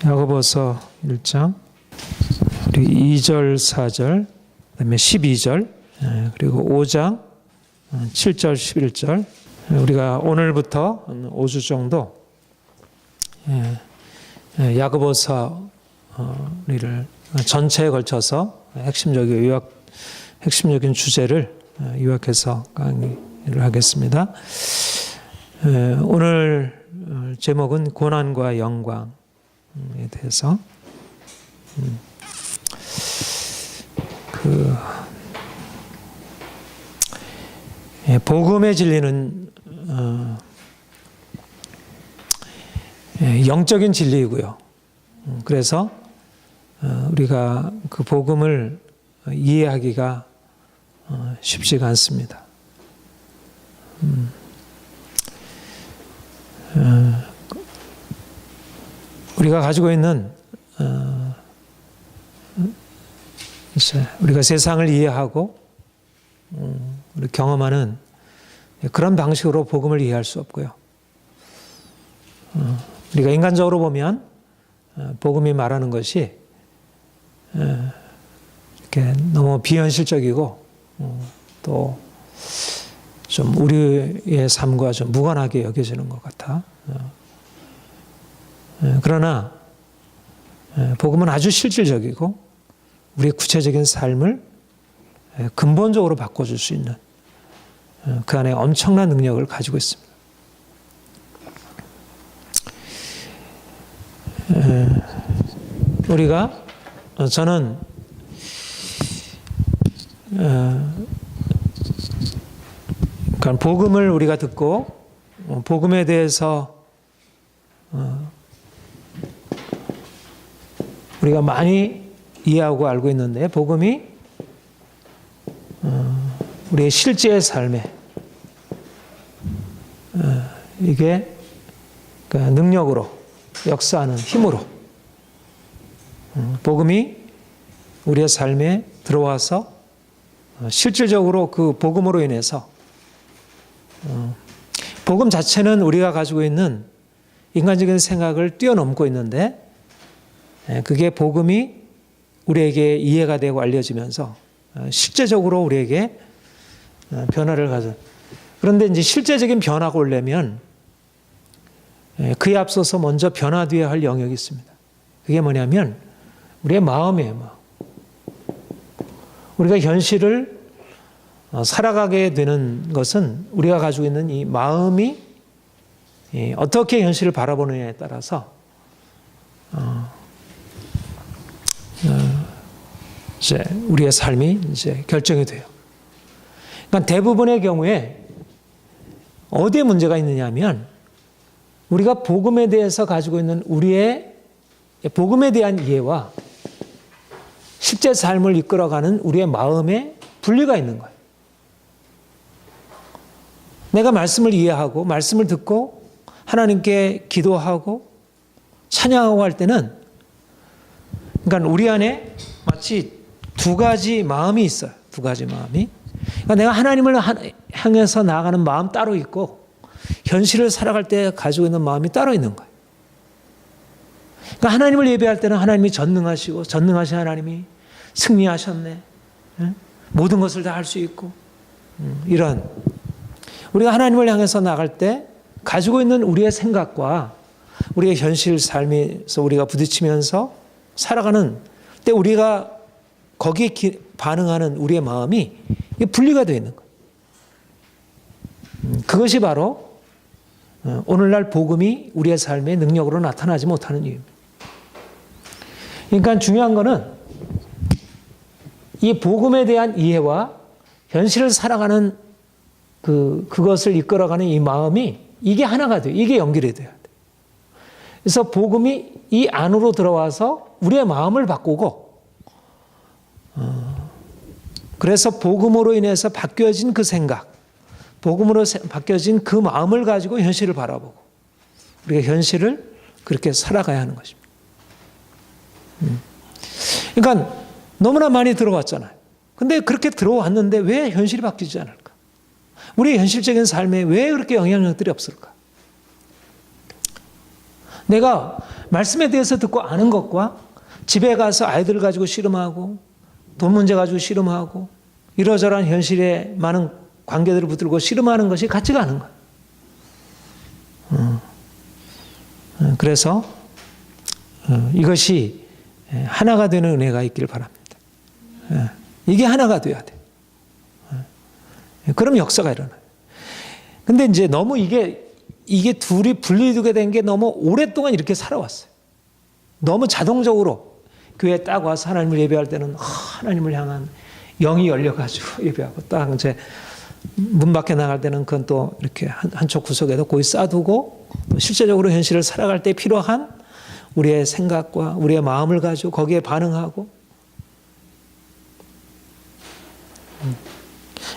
야고보서 1장 그리고 2절, 4절, 그다음에 12절, 그리고 5장 7절, 11절. 우리가 오늘부터 5주 정도 야고보서 우리를 전체에 걸쳐서 핵심적인 주제를 요약해서 강의를 하겠습니다. 오늘 제목은 고난과 영광에 대해서 복음의 진리는 영적인 진리이고요. 그래서 우리가 그 복음을 이해하기가 쉽지가 않습니다. 우리가 가지고 있는 우리가 세상을 이해하고 우리 경험하는 그런 방식으로 복음을 이해할 수 없고요. 우리가 인간적으로 보면 복음이 말하는 것이 이렇게 너무 비현실적이고 또 좀 우리의 삶과 좀 무관하게 여겨지는 것 같아. 그러나 복음은 아주 실질적이고 우리의 구체적인 삶을 근본적으로 바꿔줄 수 있는 그 안에 엄청난 능력을 가지고 있습니다. 저는 그러니까 복음을 우리가 듣고 복음에 대해서 우리가 많이 이해하고 알고 있는데 복음이 우리의 실제의 삶에 이게 능력으로 역사하는 힘으로 복음이 우리의 삶에 들어와서 실질적으로 그 복음으로 인해서 복음 자체는 우리가 가지고 있는 인간적인 생각을 뛰어넘고 있는데 그게 복음이 우리에게 이해가 되고 알려지면서 실제적으로 우리에게 변화를 가져. 그런데 이제 실제적인 변화가 오려면 그에 앞서서 먼저 변화되어야 할 영역이 있습니다. 그게 뭐냐면 우리의 마음이에요. 우리가 현실을 살아가게 되는 것은 우리가 가지고 있는 이 마음이 어떻게 현실을 바라보느냐에 따라서 이제 우리의 삶이 이제 결정이 돼요. 그러니까 대부분의 경우에 어디에 문제가 있느냐면 우리가 복음에 대해서 가지고 있는 우리의 복음에 대한 이해와 실제 삶을 이끌어가는 우리의 마음에 분리가 있는 거예요. 내가 말씀을 이해하고 말씀을 듣고 하나님께 기도하고 찬양하고 할 때는 그러니까 우리 안에 마치 두 가지 마음이 있어요. 두 가지 마음이. 그러니까 내가 하나님을 향해서 나아가는 마음 따로 있고 현실을 살아갈 때 가지고 있는 마음이 따로 있는 거예요. 그러니까 하나님을 예배할 때는 하나님이 전능하시고 전능하신 하나님이 승리하셨네. 모든 것을 다 할 수 있고 이런 우리가 하나님을 향해서 나갈 때 가지고 있는 우리의 생각과 우리의 현실 삶에서 우리가 부딪히면서 살아가는 때 우리가 거기에 반응하는 우리의 마음이 분리가 되어 있는 거예요. 그것이 바로 오늘날 복음이 우리의 삶의 능력으로 나타나지 못하는 이유입니다. 그러니까 중요한 거는 이 복음에 대한 이해와 현실을 살아가는 그것을 이끌어가는 이 마음이 이게 하나가 돼요. 이게 연결이 돼야 돼요. 그래서 복음이 이 안으로 들어와서 우리의 마음을 바꾸고 그래서 복음으로 인해서 바뀌어진 그 생각, 복음으로 바뀌어진 그 마음을 가지고 현실을 바라보고 우리가 현실을 그렇게 살아가야 하는 것입니다. 그러니까 너무나 많이 들어왔잖아요. 근데 그렇게 들어왔는데 왜 현실이 바뀌지 않을까? 우리의 현실적인 삶에 왜 그렇게 영향력들이 없을까? 내가 말씀에 대해서 듣고 아는 것과 집에 가서 아이들 가지고 씨름하고 돈 문제 가지고 씨름하고 이러저러한 현실에 많은 관계들을 붙들고 씨름하는 것이 같지가 않은 거예요. 그래서 이것이 하나가 되는 은혜가 있기를 바랍니다. 이게 하나가 돼야 돼. 그럼 역사가 일어나요. 근데 이제 너무 이게 둘이 분리되게 된 게 너무 오랫동안 이렇게 살아왔어요. 너무 자동적으로 교회에 딱 와서 하나님을 예배할 때는 하나님을 향한 영이 열려가지고 예배하고 딱 이제 문 밖에 나갈 때는 그건 또 이렇게 한쪽 구석에도 거기 쌓아두고 실제적으로 현실을 살아갈 때 필요한 우리의 생각과 우리의 마음을 가지고 거기에 반응하고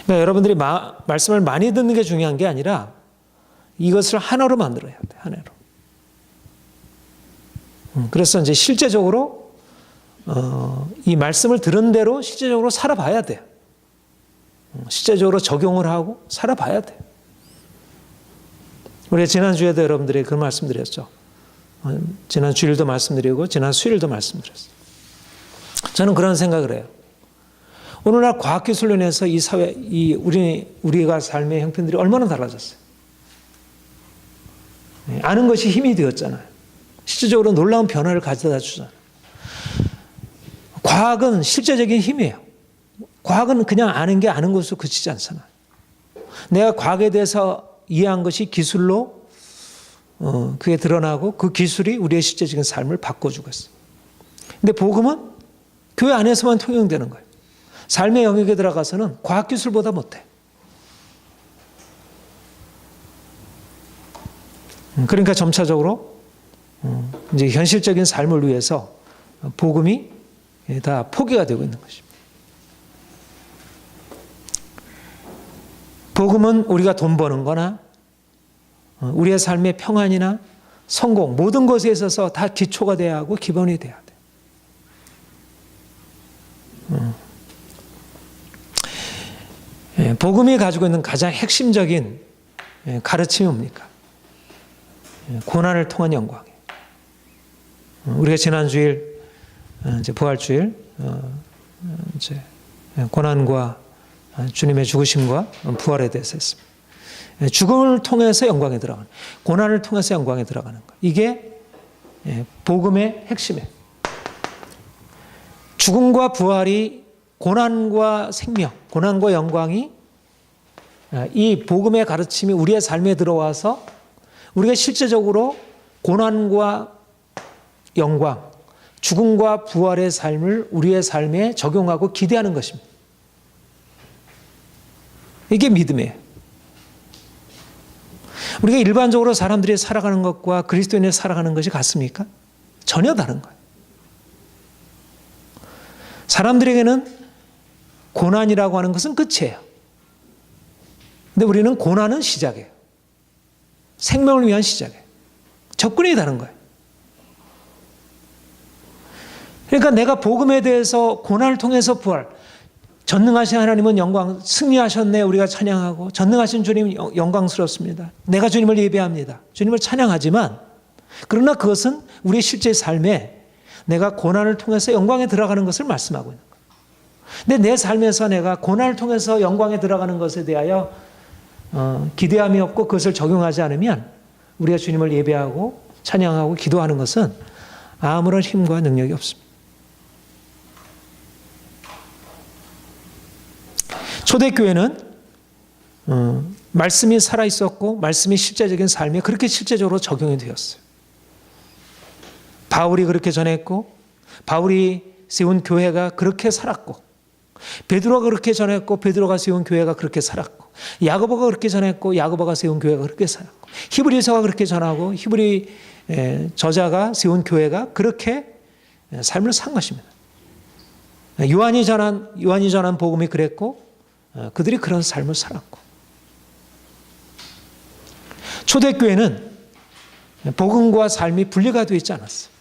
그러니까 여러분들이 말씀을 많이 듣는 게 중요한 게 아니라 이것을 하나로 만들어야 돼. 하나로. 그래서 이제 실제적으로 이 말씀을 들은 대로 실제적으로 살아봐야 돼요. 실제적으로 적용을 하고 살아봐야 돼요. 우리 지난주에도 여러분들이 그 말씀드렸죠. 지난 주일도 말씀드리고 지난 수요일도 말씀드렸어요. 저는 그런 생각을 해요. 오늘날 과학기술로 인해서 이 사회, 우리가 삶의 형편들이 얼마나 달라졌어요. 아는 것이 힘이 되었잖아요. 실질적으로 놀라운 변화를 가져다 주잖아요. 과학은 실제적인 힘이에요. 과학은 그냥 아는 게 아는 것으로 그치지 않잖아요. 내가 과학에 대해서 이해한 것이 기술로 그게 드러나고 그 기술이 우리의 실제적인 삶을 바꿔주고 있어요. 근데 복음은 교회 안에서만 통용되는 거예요. 삶의 영역에 들어가서는 과학기술보다 못해. 그러니까 점차적으로 이제 현실적인 삶을 위해서 복음이 다 포기가 되고 있는 것입니다. 복음은 우리가 돈 버는 거나 우리의 삶의 평안이나 성공 모든 것에 있어서 다 기초가 돼야 하고 기본이 돼야 돼. 복음이 가지고 있는 가장 핵심적인 가르침이 뭡니까? 고난을 통한 영광이에요. 우리가 지난 주일 이제 부활주일 이제 고난과 주님의 죽으심과 부활에 대해서 했습니다. 죽음을 통해서 영광에 들어가는, 고난을 통해서 영광에 들어가는 것. 이게 복음의 핵심이에요. 죽음과 부활이 고난과 생명, 고난과 영광이 이 복음의 가르침이 우리의 삶에 들어와서 우리가 실제적으로 고난과 영광, 죽음과 부활의 삶을 우리의 삶에 적용하고 기대하는 것입니다. 이게 믿음이에요. 우리가 일반적으로 사람들이 살아가는 것과 그리스도인이 살아가는 것이 같습니까? 전혀 다른 거예요. 사람들에게는 고난이라고 하는 것은 끝이에요. 근데 우리는 고난은 시작이에요. 생명을 위한 시작이에요. 접근이 다른 거예요. 그러니까 내가 복음에 대해서 고난을 통해서 부활, 전능하신 하나님은 영광, 승리하셨네 우리가 찬양하고 전능하신 주님 영광스럽습니다. 내가 주님을 예배합니다. 주님을 찬양하지만 그러나 그것은 우리의 실제 삶에 내가 고난을 통해서 영광에 들어가는 것을 말씀하고 있는 거예요. 근데 내 삶에서 내가 고난을 통해서 영광에 들어가는 것에 대하여 기대함이 없고 그것을 적용하지 않으면 우리가 주님을 예배하고 찬양하고 기도하는 것은 아무런 힘과 능력이 없습니다. 초대교회는 말씀이 살아있었고 말씀이 실제적인 삶에 그렇게 실제적으로 적용이 되었어요. 바울이 그렇게 전했고 바울이 세운 교회가 그렇게 살았고 베드로가 그렇게 전했고 베드로가 세운 교회가 그렇게 살았고 야고보가 그렇게 전했고 야고보가 세운 교회가 그렇게 살았고 히브리서가 그렇게 전하고 히브리 저자가 세운 교회가 그렇게 삶을 산 것입니다. 요한이 전한 복음이 그랬고 그들이 그런 삶을 살았고 초대교회는 복음과 삶이 분리가 되어 있지 않았어요.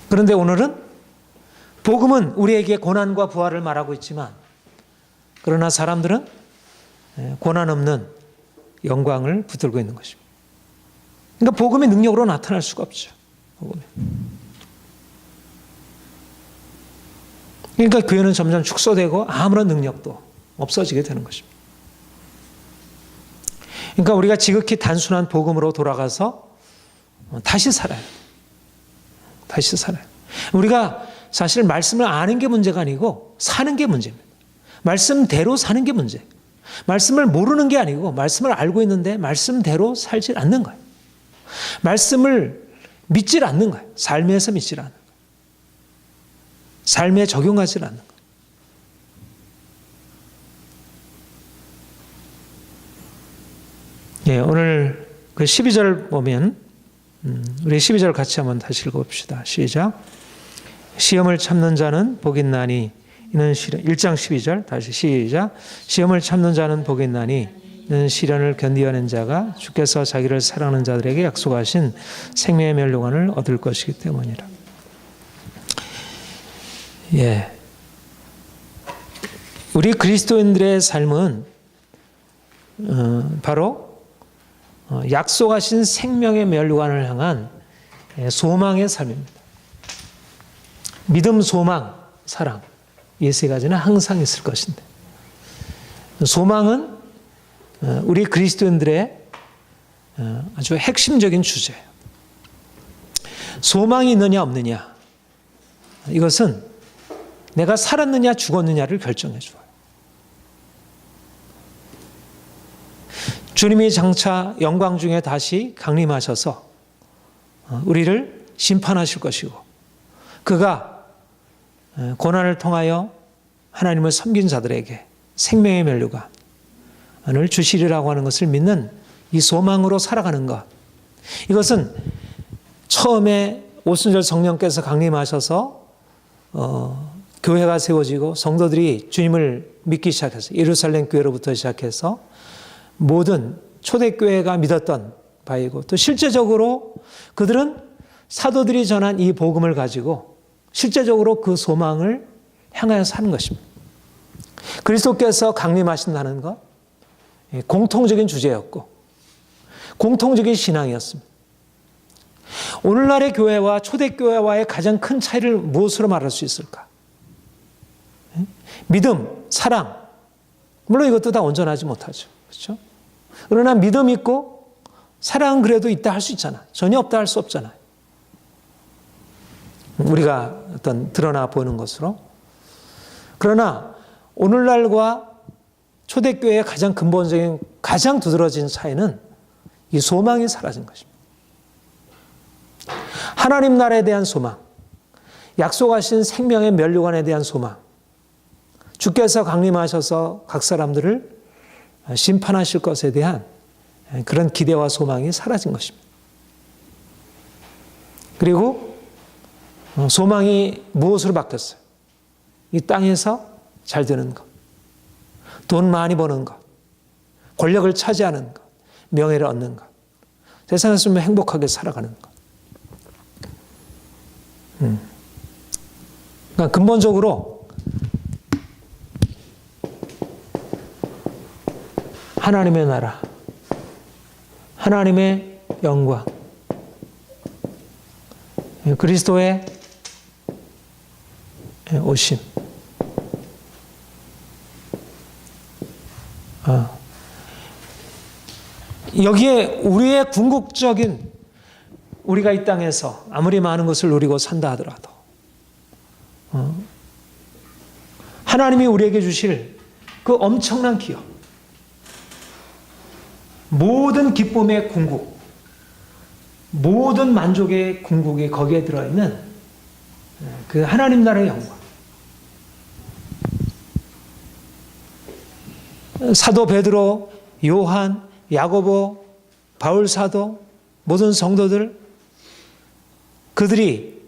그런데 오늘은 복음은 우리에게 고난과 부활을 말하고 있지만 그러나 사람들은 고난 없는 영광을 붙들고 있는 것입니다. 그러니까 복음의 능력으로 나타날 수가 없죠. 복음이. 그러니까 교회는 점점 축소되고 아무런 능력도 없어지게 되는 것입니다. 그러니까 우리가 지극히 단순한 복음으로 돌아가서 다시 살아요. 다시 살아요. 우리가 사실 말씀을 아는 게 문제가 아니고 사는 게 문제입니다. 말씀대로 사는 게 문제예요. 말씀을 모르는 게 아니고 말씀을 알고 있는데 말씀대로 살지 않는 거예요. 말씀을 믿질 않는 거예요. 삶에서 믿질 않는 거예요. 삶에 적용하지 않는 거예요. 예, 오늘 그 12절 보면 우리 12절 같이 한번 다시 읽어봅시다. 시작. 시험을 참는 자는 복이 있나니 이는 시련. 1장 12절 다시 시작. 시험을 참는 자는 복이 있나니 이는 시련을 견디어낸 자가 주께서 자기를 사랑하는 자들에게 약속하신 생명의 멸류관을 얻을 것이기 때문이라. 예, 우리 그리스도인들의 삶은 바로 약속하신 생명의 멸류관을 향한 소망의 삶입니다. 믿음, 소망, 사랑 이 세 가지는 항상 있을 것인데 소망은 우리 그리스도인들의 아주 핵심적인 주제예요. 소망이 있느냐 없느냐 이것은 내가 살았느냐 죽었느냐를 결정해 줘요. 주님이 장차 영광 중에 다시 강림하셔서 우리를 심판하실 것이고 그가 고난을 통하여 하나님을 섬긴 자들에게 생명의 멸류관을 주시리라고 하는 것을 믿는 이 소망으로 살아가는 것. 이것은 처음에 오순절 성령께서 강림하셔서 교회가 세워지고 성도들이 주님을 믿기 시작해서 예루살렘 교회로부터 시작해서 모든 초대교회가 믿었던 바이고 또 실제적으로 그들은 사도들이 전한 이 복음을 가지고 실제적으로 그 소망을 향하여 사는 것입니다. 그리스도께서 강림하신다는 것 공통적인 주제였고 공통적인 신앙이었습니다. 오늘날의 교회와 초대교회와의 가장 큰 차이를 무엇으로 말할 수 있을까? 믿음, 사랑 물론 이것도 다 온전하지 못하죠. 그렇죠? 그러나 믿음 있고 사랑은 그래도 있다 할 수 있잖아. 전혀 없다 할 수 없잖아요. 우리가 어떤 드러나 보이는 것으로. 그러나 오늘날과 초대교회의 가장 근본적인 가장 두드러진 차이는 이 소망이 사라진 것입니다. 하나님 나라에 대한 소망, 약속하신 생명의 멸류관에 대한 소망, 주께서 강림하셔서 각 사람들을 심판하실 것에 대한 그런 기대와 소망이 사라진 것입니다. 그리고 소망이 무엇으로 바뀌었어요? 이 땅에서 잘 되는 것, 돈 많이 버는 것, 권력을 차지하는 것, 명예를 얻는 것, 세상에서 행복하게 살아가는 것. 그러니까 근본적으로 하나님의 나라, 하나님의 영광, 그리스도의 오심. 여기에 우리의 궁극적인 우리가 이 땅에서 아무리 많은 것을 누리고 산다 하더라도 하나님이 우리에게 주실 그 엄청난 기업, 모든 기쁨의 궁극, 모든 만족의 궁극이 거기에 들어있는 그 하나님 나라의 영광. 사도 베드로, 요한, 야고보, 바울 사도, 모든 성도들, 그들이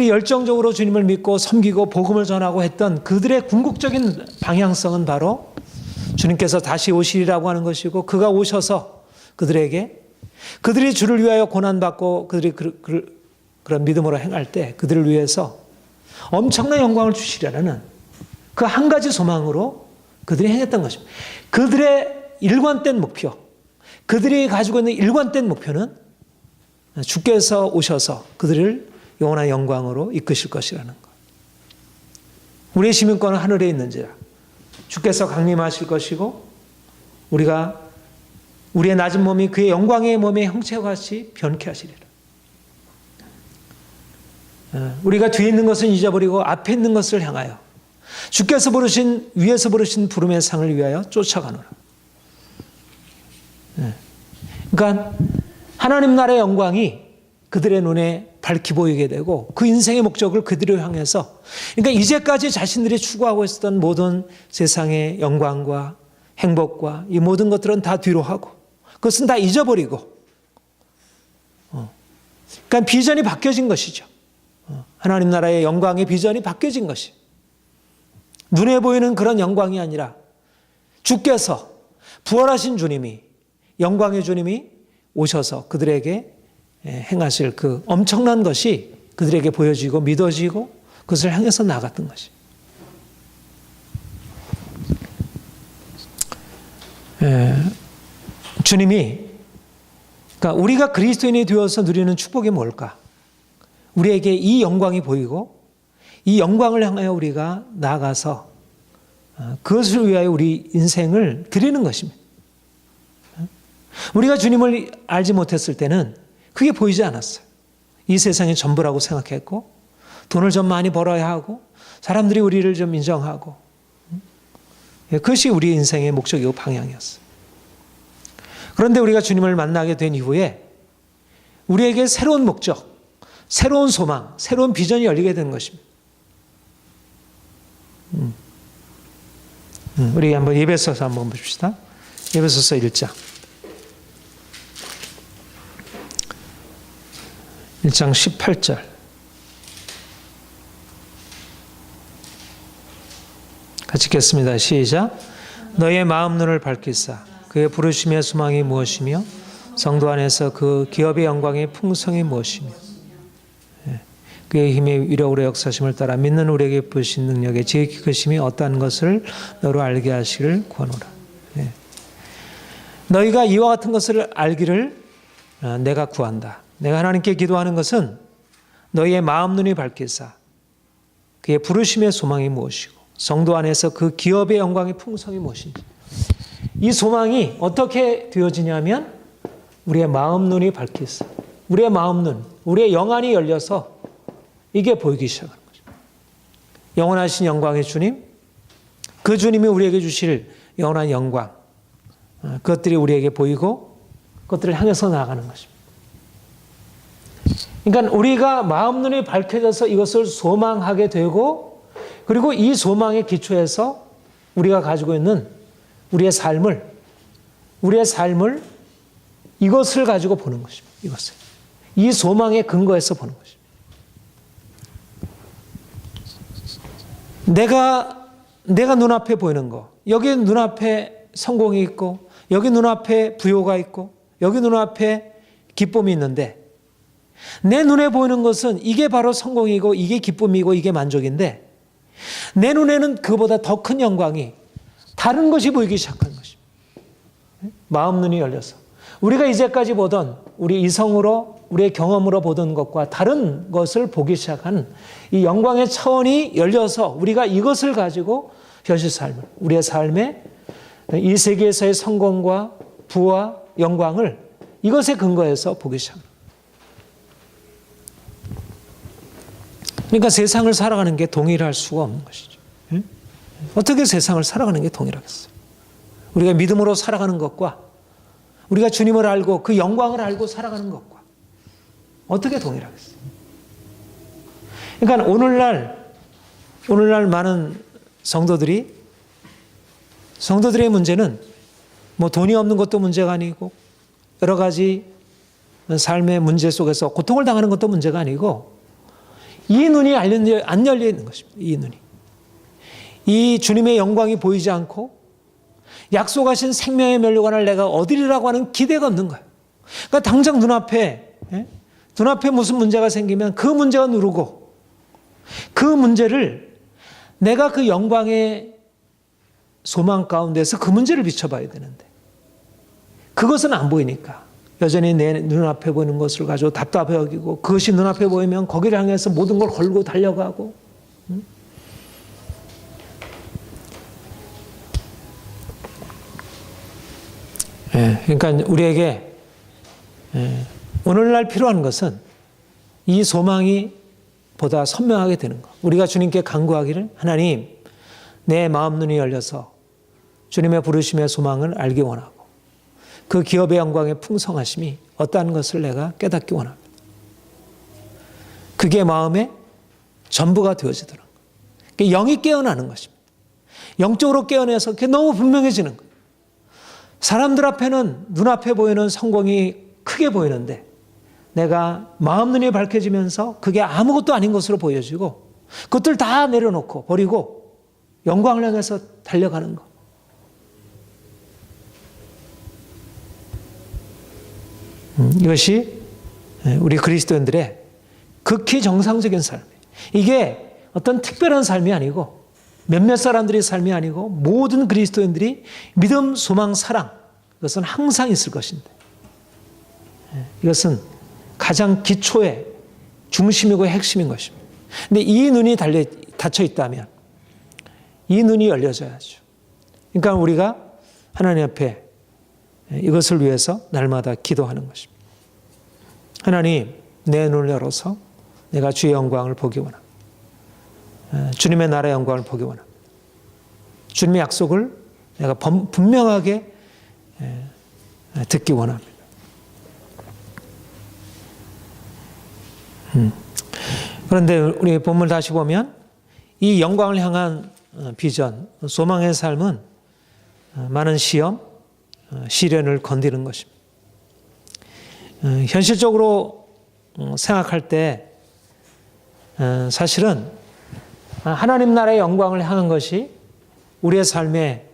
열정적으로 주님을 믿고 섬기고 복음을 전하고 했던 그들의 궁극적인 방향성은 바로 주님께서 다시 오시리라고 하는 것이고 그가 오셔서 그들이 주를 위하여 고난받고 그들이 그런 믿음으로 행할 때 그들을 위해서 엄청난 영광을 주시려는 그 한 가지 소망으로 그들이 행했던 것입니다. 그들의 일관된 목표, 그들이 가지고 있는 일관된 목표는 주께서 오셔서 그들을 영원한 영광으로 이끄실 것이라는 것. 우리의 시민권은 하늘에 있는지라. 주께서 강림하실 것이고 우리의 낮은 몸이 그의 영광의 몸의 형체와 같이 변케 하시리라. 우리가 뒤에 있는 것은 잊어버리고 앞에 있는 것을 향하여 주께서 위에서 부르신 부름의 상을 위하여 쫓아가노라. 그러니까 하나님 나라의 영광이 그들의 눈에 밝히 보이게 되고 그 인생의 목적을 그들을 향해서, 그러니까 이제까지 자신들이 추구하고 있었던 모든 세상의 영광과 행복과 이 모든 것들은 다 뒤로 하고 그것은 다 잊어버리고, 그러니까 비전이 바뀌어진 것이죠. 하나님 나라의 영광의 비전이 바뀌어진 것이 눈에 보이는 그런 영광이 아니라 주께서 부활하신 주님이, 영광의 주님이 오셔서 그들에게 행하실 그 엄청난 것이 그들에게 보여지고 믿어지고 그것을 향해서 나갔던 것이. 주님이, 그러니까 우리가 그리스도인이 되어서 누리는 축복이 뭘까? 우리에게 이 영광이 보이고 이 영광을 향하여 우리가 나아가서 그것을 위하여 우리 인생을 드리는 것입니다. 우리가 주님을 알지 못했을 때는 그게 보이지 않았어요. 이 세상이 전부라고 생각했고 돈을 좀 많이 벌어야 하고 사람들이 우리를 좀 인정하고 그것이 우리 인생의 목적이고 방향이었어요. 그런데 우리가 주님을 만나게 된 이후에 우리에게 새로운 목적, 새로운 소망, 새로운 비전이 열리게 된 것입니다. 우리 한번 에베소서 한번 봅시다. 에베소서 1장. 1장 18절. 같이 읽겠습니다. 시작. 너의 마음 눈을 밝히사 그의 부르심의 소망이 무엇이며 성도 안에서 그 기업의 영광의 풍성이 무엇이며 그의 힘의 위력으로 역사심을 따라 믿는 우리에게 부으신 능력의 지극히 크심이 어떠한 것을 너로 알게 하시기를 구하노라. 너희가 이와 같은 것을 알기를 내가 구한다. 내가 하나님께 기도하는 것은 너희의 마음 눈이 밝히사 그의 부르심의 소망이 무엇이고 성도 안에서 그 기업의 영광의 풍성이 무엇인지. 이 소망이 어떻게 되어지냐면 우리의 마음 눈이 밝히사, 우리의 마음 눈, 우리의 영안이 열려서 이게 보이기 시작하는 거죠. 영원하신 영광의 주님, 그 주님이 우리에게 주실 영원한 영광, 그것들이 우리에게 보이고 그것들을 향해서 나아가는 것입니다. 그러니까 우리가 마음 눈이 밝혀져서 이것을 소망하게 되고 그리고 이 소망의 기초에서 우리가 가지고 있는 우리의 삶을 이것을 가지고 보는 것입니다. 이것을. 이 소망의 근거에서 보는 것입니다. 내가 눈앞에 보이는 거, 여기 눈앞에 성공이 있고 여기 눈앞에 부요가 있고 여기 눈앞에 기쁨이 있는데 내 눈에 보이는 것은 이게 바로 성공이고 이게 기쁨이고 이게 만족인데 내 눈에는 그보다 더 큰 영광이 다른 것이 보이기 시작하는 것입니다. 마음 눈이 열려서 우리가 이제까지 보던 우리 이성으로 우리의 경험으로 보던 것과 다른 것을 보기 시작한 이 영광의 차원이 열려서 우리가 이것을 가지고 현실 삶을, 우리의 삶에 이 세계에서의 성공과 부와 영광을 이것에 근거해서 보기 시작합니다. 그러니까 세상을 살아가는 게 동일할 수가 없는 것이죠. 어떻게 세상을 살아가는 게 동일하겠어요? 우리가 믿음으로 살아가는 것과 우리가 주님을 알고 그 영광을 알고 살아가는 것과 어떻게 동일하겠어요? 그러니까 오늘날 많은 성도들의 문제는 뭐 돈이 없는 것도 문제가 아니고 여러 가지 삶의 문제 속에서 고통을 당하는 것도 문제가 아니고 이 눈이 안 열려 있는 것입니다. 이 눈이. 이 주님의 영광이 보이지 않고 약속하신 생명의 멸류관을 내가 얻으리라고 하는 기대가 없는 거예요. 그러니까 당장 눈앞에 무슨 문제가 생기면 그 문제가 누르고 그 문제를 내가 그 영광의 소망 가운데서 그 문제를 비춰봐야 되는데 그것은 안 보이니까 여전히 내 눈앞에 보이는 것을 가지고 답답해 여기고, 그것이 눈앞에 보이면 거기를 향해서 모든 걸 걸고 달려가고. 그러니까 우리에게 오늘날 필요한 것은 이 소망이 보다 선명하게 되는 것. 우리가 주님께 간구하기를, 하나님, 내 마음 눈이 열려서 주님의 부르심의 소망을 알기 원하고, 그 기업의 영광의 풍성하심이 어떠한 것을 내가 깨닫기 원합니다. 그게 마음의 전부가 되어지더라는 거예요. 영이 깨어나는 것입니다. 영적으로 깨어나서 그게 너무 분명해지는 거예요. 사람들 앞에는 눈앞에 보이는 성공이 크게 보이는데, 내가 마음 눈이 밝혀지면서 그게 아무것도 아닌 것으로 보여지고, 그것들 다 내려놓고 버리고 영광을 향해서 달려가는 것. 이것이 우리 그리스도인들의 극히 정상적인 삶이에요. 이게 어떤 특별한 삶이 아니고, 몇몇 사람들의 삶이 아니고, 모든 그리스도인들이 믿음, 소망, 사랑, 이것은 항상 있을 것인데, 이것은 가장 기초의 중심이고 핵심인 것입니다. 근데 이 눈이 닫혀 있다면 이 눈이 열려져야죠. 그러니까 우리가 하나님 앞에 이것을 위해서 날마다 기도하는 것입니다. 하나님, 내 눈을 열어서 내가 주의 영광을 보기 원합니다. 주님의 나라의 영광을 보기 원합니다. 주님의 약속을 내가 분명하게 듣기 원합니다. 그런데 우리 본문을 다시 보면 이 영광을 향한 비전, 소망의 삶은 많은 시험, 시련을 건드리는 것입니다. 현실적으로 생각할 때 사실은 하나님 나라의 영광을 향한 것이 우리의 삶에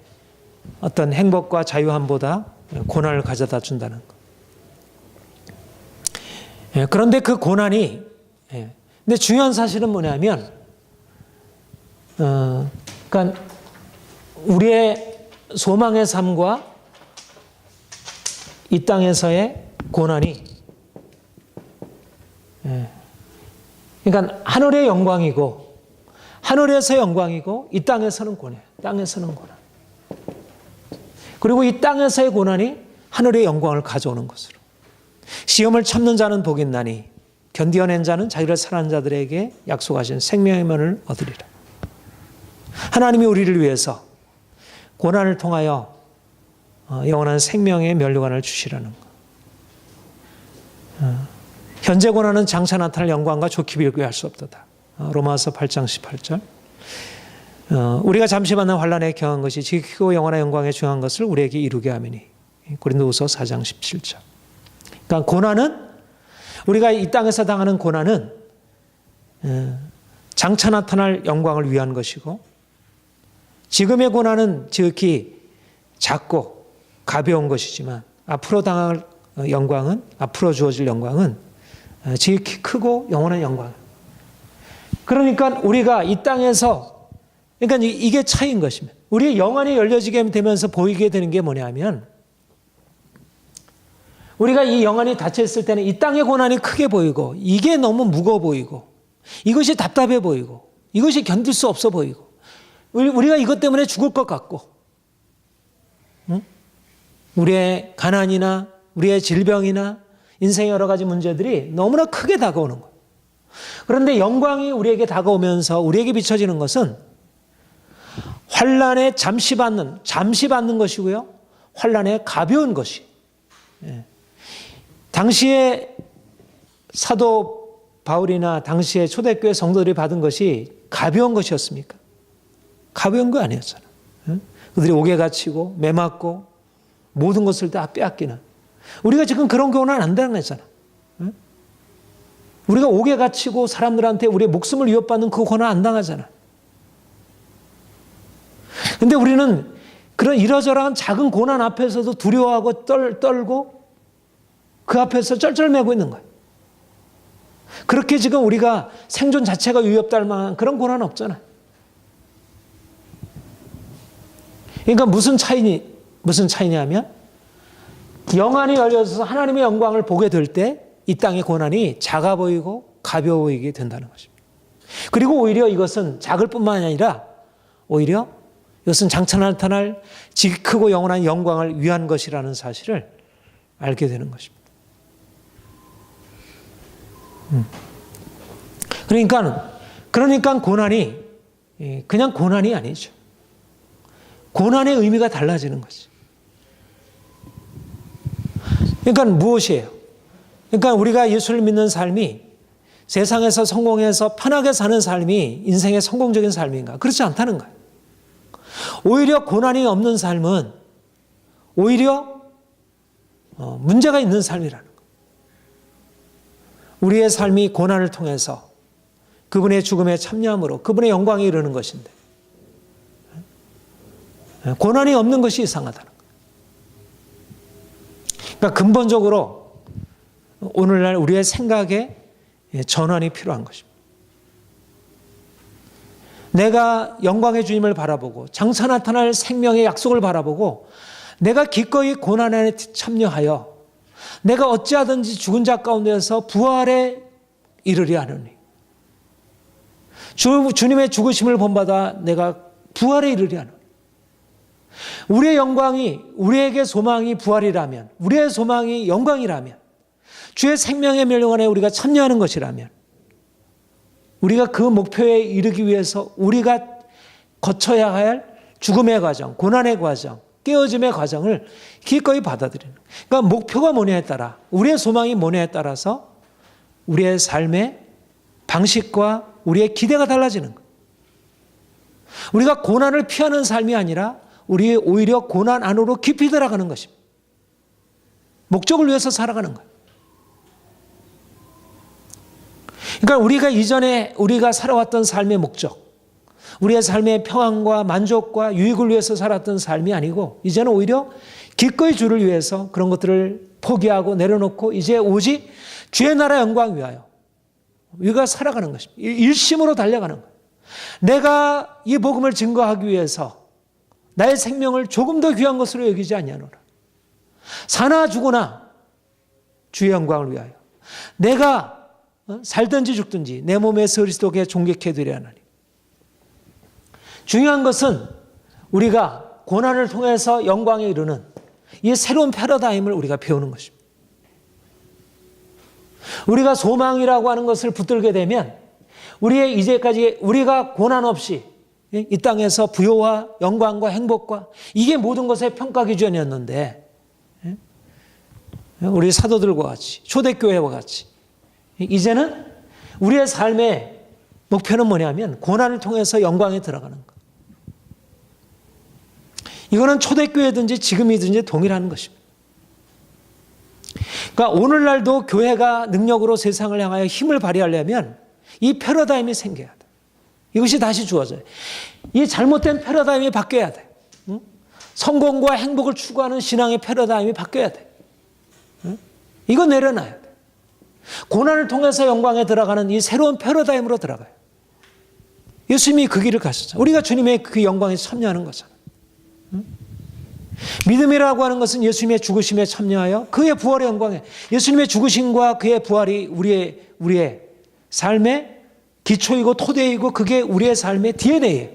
어떤 행복과 자유함보다 고난을 가져다 준다는 것. 그런데 그 고난이, 근데 중요한 사실은 뭐냐면, 그러니까 우리의 소망의 삶과 이 땅에서의 고난이, 그러니까 하늘의 영광이고, 하늘에서 영광이고, 이 땅에서는 고난, 땅에서는 고난. 그리고 이 땅에서의 고난이 하늘의 영광을 가져오는 것으로. 시험을 참는 자는 복이 있나니 견디어낸 자는 자기를 사랑하는 자들에게 약속하신 생명의 면을 얻으리라. 하나님이 우리를 위해서 고난을 통하여 영원한 생명의 면류관을 주시라는 것. 현재 고난은 장차 나타날 영광과 좋게 비교할 수 없도다. 로마서 8장 18절. 우리가 잠시 만난 환난에 경한 것이 지극히고 영원한 영광에 중요한 것을 우리에게 이루게 하미니. 고린도후서 4장 17절. 그러니까 고난은, 우리가 이 땅에서 당하는 고난은 장차 나타날 영광을 위한 것이고, 지금의 고난은 지극히 작고 가벼운 것이지만 앞으로 당할 영광은, 앞으로 주어질 영광은 지극히 크고 영원한 영광. 그러니까 우리가 이 땅에서, 그러니까 이게 차이인 것입니다. 우리의 영안이 열려지게 되면서 보이게 되는 게 뭐냐면, 우리가 이 영안이 닫혀 있을 때는 이 땅의 고난이 크게 보이고, 이게 너무 무거워 보이고, 이것이 답답해 보이고, 이것이 견딜 수 없어 보이고, 우리가 이것 때문에 죽을 것 같고, 우리의 가난이나 우리의 질병이나 인생의 여러 가지 문제들이 너무나 크게 다가오는 거예요. 그런데 영광이 우리에게 다가오면서 우리에게 비춰지는 것은 환난에 잠시 받는 것이고요, 환난에 가벼운 것이. 당시에 사도 바울이나 당시에 초대교회 성도들이 받은 것이 가벼운 것이었습니까? 가벼운 거 아니었잖아. 그들이 옥에 갇히고 매맞고 모든 것을 다 빼앗기는. 우리가 지금 그런 고난 안 당했잖아. 우리가 옥에 갇히고 사람들한테 우리의 목숨을 위협받는 그 고난 안 당하잖아. 근데 우리는 그런 이러저러한 작은 고난 앞에서도 두려워하고 떨고 그 앞에서 쩔쩔매고 있는 거예요. 그렇게 지금 우리가 생존 자체가 위협될 만한 그런 고난은 없잖아요. 그러니까 무슨 차이냐면, 영안이 열려서 하나님의 영광을 보게 될 때 이 땅의 고난이 작아 보이고 가벼워 보이게 된다는 것입니다. 그리고 오히려 이것은 작을 뿐만 아니라 오히려 이것은 장차 나타날 지극히 크고 영원한 영광을 위한 것이라는 사실을 알게 되는 것입니다. 그러니까 고난이 그냥 고난이 아니죠. 고난의 의미가 달라지는 거지. 그러니까 무엇이에요? 그러니까 우리가 예수를 믿는 삶이 세상에서 성공해서 편하게 사는 삶이 인생의 성공적인 삶인가? 그렇지 않다는 거예요. 오히려 고난이 없는 삶은 오히려 문제가 있는 삶이라는 거예요. 우리의 삶이 고난을 통해서 그분의 죽음에 참여함으로 그분의 영광에 이르는 것인데 고난이 없는 것이 이상하다는 거예요. 그러니까 근본적으로 오늘날 우리의 생각에 전환이 필요한 것입니다. 내가 영광의 주님을 바라보고 장차 나타날 생명의 약속을 바라보고 내가 기꺼이 고난 안에 참여하여 내가 어찌하든지 죽은 자 가운데서 부활에 이르려 하느니 주님의 죽으심을 본받아 내가 부활에 이르려 하느니 우리의 영광이 우리에게 소망이 부활이라면 우리의 소망이 영광이라면 주의 생명의 멸망 안에 우리가 참여하는 것이라면 우리가 그 목표에 이르기 위해서 우리가 거쳐야 할 죽음의 과정, 고난의 과정, 깨어짐의 과정을 기꺼이 받아들이는 거예요. 그러니까 목표가 뭐냐에 따라 우리의 소망이 뭐냐에 따라서 우리의 삶의 방식과 우리의 기대가 달라지는 거예요. 우리가 고난을 피하는 삶이 아니라 우리 오히려 고난 안으로 깊이 들어가는 것입니다. 목적을 위해서 살아가는 거예요. 그러니까 우리가 이전에 우리가 살아왔던 삶의 목적, 우리의 삶의 평안과 만족과 유익을 위해서 살았던 삶이 아니고 이제는 오히려 기꺼이 주를 위해서 그런 것들을 포기하고 내려놓고 이제 오직 주의 나라 영광 위하여 우리가 살아가는 것입니다. 일심으로 달려가는 거예요. 내가 이 복음을 증거하기 위해서 나의 생명을 조금 더 귀한 것으로 여기지 아니하노라. 사나 죽으나 주의 영광을 위하여 내가 살든지 죽든지 내 몸에서 그리스도께 존귀케 되려 하나니. 중요한 것은 우리가 고난을 통해서 영광에 이르는 이 새로운 패러다임을 우리가 배우는 것입니다. 우리가 소망이라고 하는 것을 붙들게 되면 우리의 이제까지 우리가 고난 없이 이 땅에서 부요와 영광과 행복과 이게 모든 것의 평가 기준이었는데 우리 사도들과 같이 초대교회와 같이 이제는 우리의 삶의 목표는 뭐냐면 고난을 통해서 영광에 들어가는 것. 이거는 초대교회든지 지금이든지 동일한 것입니다. 그러니까 오늘날도 교회가 능력으로 세상을 향하여 힘을 발휘하려면 이 패러다임이 생겨야 돼. 이것이 다시 주어져요. 이 잘못된 패러다임이 바뀌어야 돼. 성공과 행복을 추구하는 신앙의 패러다임이 바뀌어야 돼. 이거 내려놔야 돼. 고난을 통해서 영광에 들어가는 이 새로운 패러다임으로 들어가요. 예수님이 그 길을 가셨잖아요. 우리가 주님의 그 영광에 참여하는 거잖아요. 믿음이라고 하는 것은 예수님의 죽으심에 참여하여 그의 부활의 영광에 예수님의 죽으심과 그의 부활이 우리의 삶의 기초이고 토대이고 그게 우리의 삶의 DNA예요.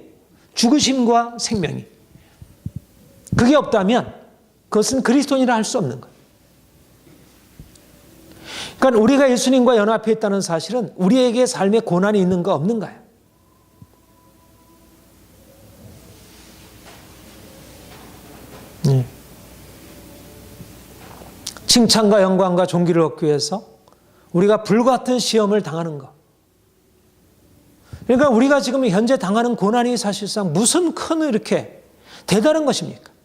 죽으심과 생명이. 그게 없다면 그것은 그리스도인이라 할 수 없는 거예요. 그러니까 우리가 예수님과 연합해 있다는 사실은 우리에게 삶에 고난이 있는가 없는가요? 칭찬과 영광과 존귀를 얻기 위해서 우리가 불같은 시험을 당하는 것. 그러니까 우리가 지금 현재 당하는 고난이 사실상 무슨 큰 이렇게 대단한 것입니까?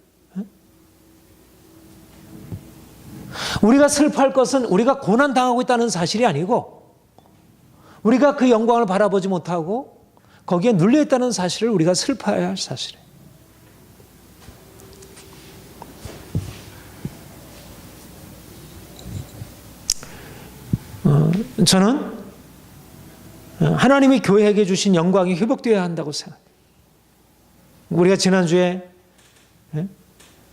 우리가 슬퍼할 것은 우리가 고난당하고 있다는 사실이 아니고 우리가 그 영광을 바라보지 못하고 거기에 눌려있다는 사실을 우리가 슬퍼해야 할 사실이에요. 저는 하나님이 교회에게 주신 영광이 회복되어야 한다고 생각해요. 우리가 지난주에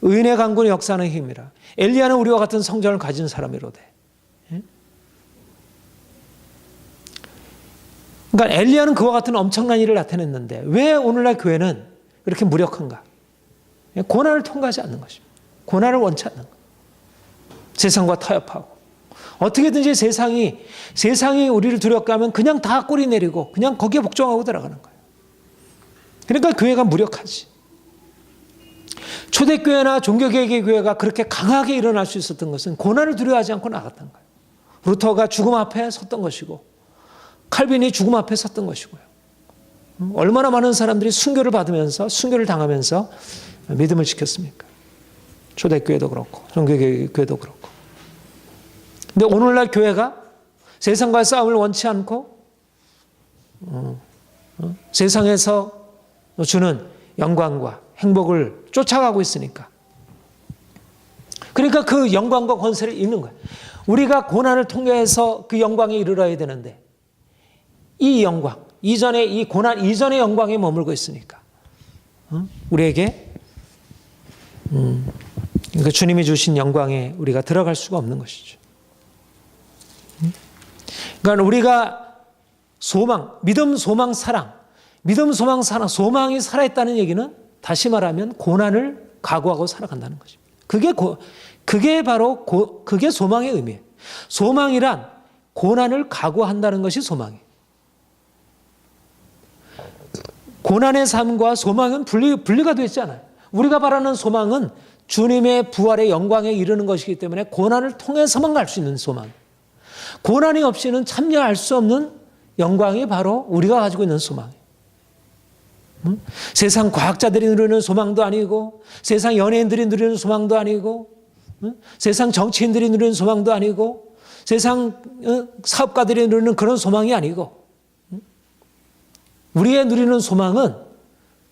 의인의 강군이 역사하는 힘이라. 엘리야는 우리와 같은 성전을 가진 사람이로되. 그러니까 엘리야는 그와 같은 엄청난 일을 나타냈는데 왜 오늘날 교회는 그렇게 무력한가? 고난을 통과하지 않는 것입니다. 고난을 원치 않는 것. 세상과 타협하고 어떻게든지 세상이 우리를 두렵게 하면 그냥 다 꼬리 내리고 그냥 거기에 복종하고 들어가는 거예요. 그러니까 교회가 무력하지. 초대교회나 종교개혁의 교회가 그렇게 강하게 일어날 수 있었던 것은 고난을 두려워하지 않고 나갔던 거예요. 루터가 죽음 앞에 섰던 것이고 칼빈이 죽음 앞에 섰던 것이고요. 얼마나 많은 사람들이 순교를 당하면서 믿음을 지켰습니까? 초대교회도 그렇고 종교교회도 그렇고. 근데 오늘날 교회가 세상과의 싸움을 원치 않고 세상에서 주는 영광과 행복을 쫓아가고 있으니까. 그러니까 그 영광과 권세를 잃는 거예요. 우리가 고난을 통해서 그 영광에 이르러야 되는데 이 영광, 이 고난 이전의 영광에 머물고 있으니까 우리에게 그러니까 주님이 주신 영광에 우리가 들어갈 수가 없는 것이죠. 그러니까 우리가 믿음, 소망, 사랑, 소망이 살아있다는 얘기는 다시 말하면 고난을 각오하고 살아간다는 것입니다. 그게 소망의 의미예요. 소망이란 고난을 각오한다는 것이 소망이에요. 고난의 삶과 소망은 분리가 되어 있지 않아요. 우리가 바라는 소망은 주님의 부활의 영광에 이르는 것이기 때문에 고난을 통해서만 갈 수 있는 소망. 고난이 없이는 참여할 수 없는 영광이 바로 우리가 가지고 있는 소망이에요. 세상 과학자들이 누리는 소망도 아니고 세상 연예인들이 누리는 소망도 아니고 세상 정치인들이 누리는 소망도 아니고 세상 사업가들이 누리는 그런 소망이 아니고 우리의 누리는 소망은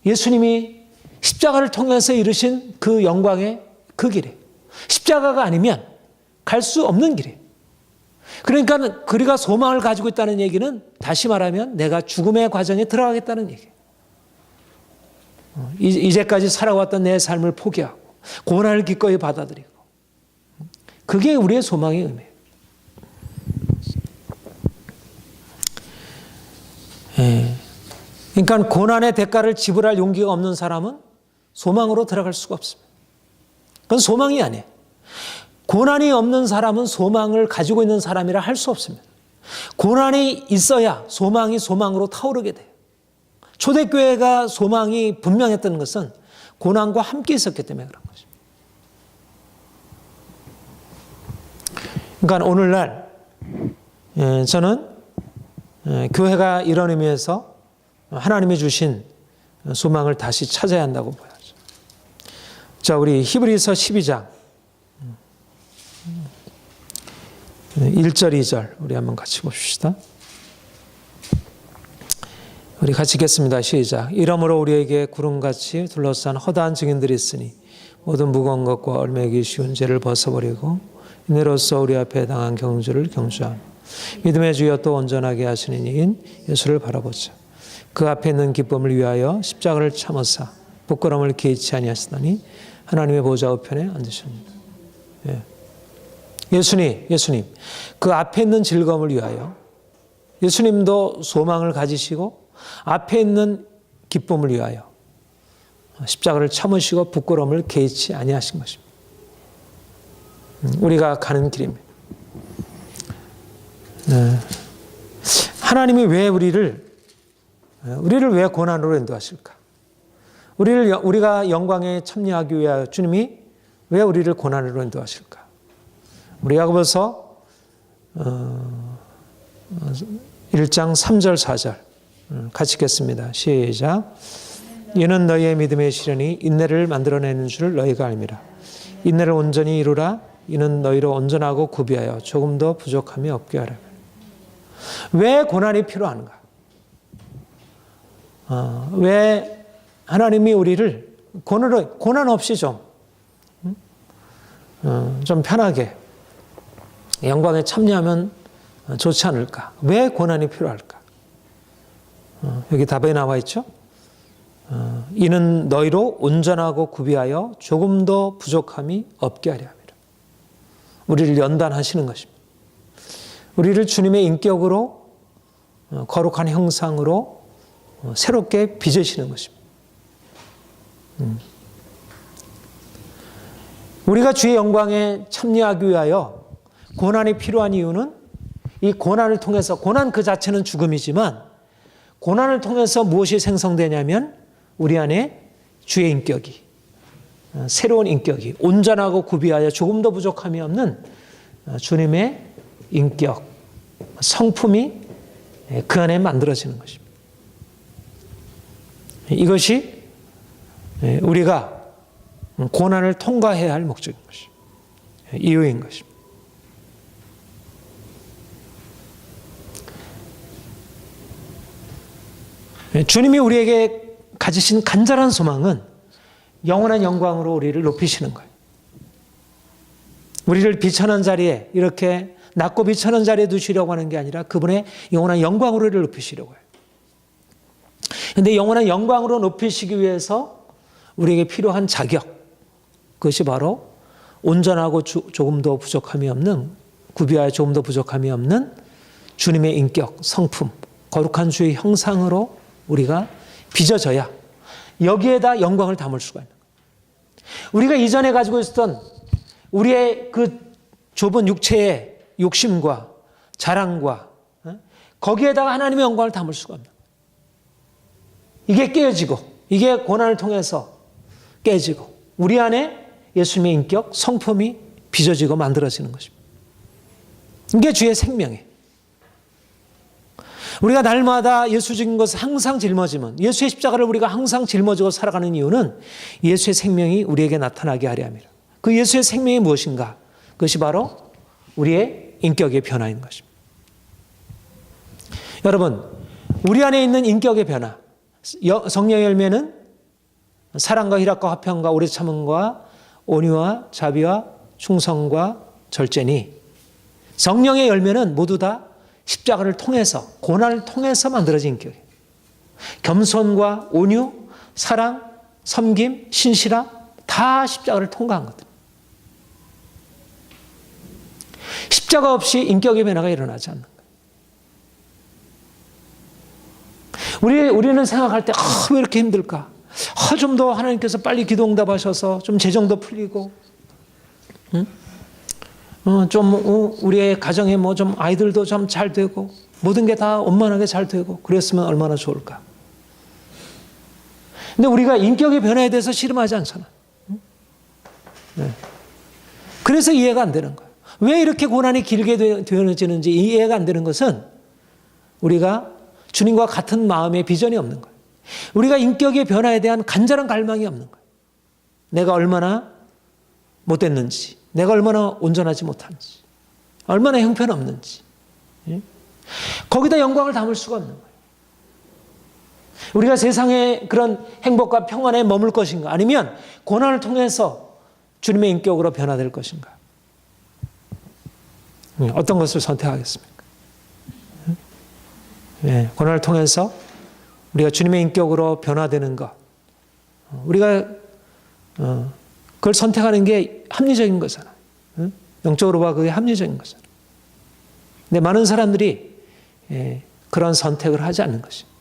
예수님이 십자가를 통해서 이루신 그 영광의 그 길이에요. 십자가가 아니면 갈 수 없는 길이에요. 그러니까 우리가 소망을 가지고 있다는 얘기는 다시 말하면 내가 죽음의 과정에 들어가겠다는 얘기예요. 이제까지 살아왔던 내 삶을 포기하고 고난을 기꺼이 받아들이고 그게 우리의 소망의 의미예요. 그러니까 고난의 대가를 지불할 용기가 없는 사람은 소망으로 들어갈 수가 없습니다. 그건 소망이 아니에요. 고난이 없는 사람은 소망을 가지고 있는 사람이라 할 수 없습니다. 고난이 있어야 소망이 소망으로 타오르게 돼요. 초대교회가 소망이 분명했던 것은 고난과 함께 있었기 때문에 그런 것입니다. 그러니까 오늘날 저는 교회가 이런 의미에서 하나님이 주신 소망을 다시 찾아야 한다고 보여요. 자, 우리 히브리서 12장 1절 2절 우리 한번 같이 봅시다. 우리 같이 읽겠습니다. 시작. 이러므로 우리에게 구름같이 둘러싼 허다한 증인들이 있으니 모든 무거운 것과 얽매이기 쉬운 죄를 벗어버리고 이내로써 우리 앞에 당한 경주를 경주하며 믿음의 주여 또 온전하게 하시는 이인 예수를 바라보자. 그 앞에 있는 기쁨을 위하여 십자가를 참으사 부끄러움을 개의치 아니하시더니 하나님의 보좌 우편에 앉으십니다. 예수님 그 앞에 있는 즐거움을 위하여 예수님도 소망을 가지시고 앞에 있는 기쁨을 위하여 십자가를 참으시고 부끄러움을 개의치 아니하신 것입니다. 우리가 가는 길입니다. 하나님이 왜 우리를 왜 고난으로 인도하실까? 우리가 영광에 참여하기 위하여 주님이 왜 우리를 고난으로 인도하실까? 우리 야고보서 1장 3절 4절 같이 읽겠습니다. 시작. 이는 너희의 믿음의 시련이 인내를 만들어내는 줄 너희가 알미라. 인내를 온전히 이루라. 이는 너희로 온전하고 구비하여 조금도 부족함이 없게 하라. 왜 고난이 필요한가? 왜 하나님이 우리를 고난 없이 좀 편하게 영광에 참여하면 좋지 않을까? 왜 고난이 필요할까? 여기 답에 나와 있죠? 이는 너희로 온전하고 구비하여 조금도 부족함이 없게 하려 함이라. 우리를 연단하시는 것입니다. 우리를 주님의 인격으로 거룩한 형상으로 새롭게 빚으시는 것입니다. 우리가 주의 영광에 참여하기 위하여 고난이 필요한 이유는 이 고난을 통해서, 고난 그 자체는 죽음이지만 고난을 통해서 무엇이 생성되냐면 우리 안에 주의 인격이, 새로운 인격이, 온전하고 구비하여 조금도 부족함이 없는 주님의 인격, 성품이 그 안에 만들어지는 것입니다. 이것이 우리가 고난을 통과해야 할 목적인 것입니다. 이유인 것입니다. 주님이 우리에게 가지신 간절한 소망은 영원한 영광으로 우리를 높이시는 거예요. 우리를 비천한 자리에, 이렇게 낮고 비천한 자리에 두시려고 하는 게 아니라 그분의 영원한 영광으로 우리를 높이시려고 해요. 그런데 영원한 영광으로 높이시기 위해서 우리에게 필요한 자격, 그것이 바로 온전하고 조금도 부족함이 없는, 구비하여 조금도 부족함이 없는 주님의 인격, 성품, 거룩한 주의 형상으로 우리가 빚어져야 여기에다 영광을 담을 수가 있는 거예요. 우리가 이전에 가지고 있었던 우리의 그 좁은 육체의 욕심과 자랑과 거기에다가 하나님의 영광을 담을 수가 없는 거예요. 이게 깨어지고, 이게 고난을 통해서 깨지고 우리 안에 예수님의 인격, 성품이 빚어지고 만들어지는 것입니다. 이게 주의 생명이에요. 우리가 날마다 예수적인 것을 항상 짊어지면, 예수의 십자가를 우리가 항상 짊어지고 살아가는 이유는 예수의 생명이 우리에게 나타나게 하려 함이라. 그 예수의 생명이 무엇인가? 그것이 바로 우리의 인격의 변화인 것입니다. 여러분, 우리 안에 있는 인격의 변화, 성령의 열매는 사랑과 희락과 화평과 오래 참음과 온유와 자비와 충성과 절제니, 성령의 열매는 모두 다 십자가를 통해서, 고난을 통해서 만들어진 인격이에요. 겸손과 온유, 사랑, 섬김, 신실함, 다 십자가를 통과한 것들. 십자가 없이 인격의 변화가 일어나지 않는 거예요. 우리는 생각할 때, 왜 이렇게 힘들까? 좀 더 하나님께서 빨리 기도 응답하셔서 좀 재정도 풀리고, 우리의 가정에 좀 아이들도 좀 잘 되고, 모든 게 다 원만하게 잘 되고, 그랬으면 얼마나 좋을까. 근데 우리가 인격의 변화에 대해서 씨름하지 않잖아. 그래서 이해가 안 되는 거야. 왜 이렇게 고난이 길게 되어지는지 이해가 안 되는 것은 우리가 주님과 같은 마음의 비전이 없는 거예요. 우리가 인격의 변화에 대한 간절한 갈망이 없는 거예요. 내가 얼마나 못됐는지, 내가 얼마나 온전하지 못한지, 얼마나 형편없는지, 거기다 영광을 담을 수가 없는 거예요. 우리가 세상의 그런 행복과 평안에 머물 것인가, 아니면 고난을 통해서 주님의 인격으로 변화될 것인가? 어떤 것을 선택하겠습니까? 고난을 통해서 우리가 주님의 인격으로 변화되는 것, 우리가 그걸 선택하는 게 합리적인 거잖아요. 영적으로 봐 그게 합리적인 거잖아요. 근데 많은 사람들이 그런 선택을 하지 않는 것입니다.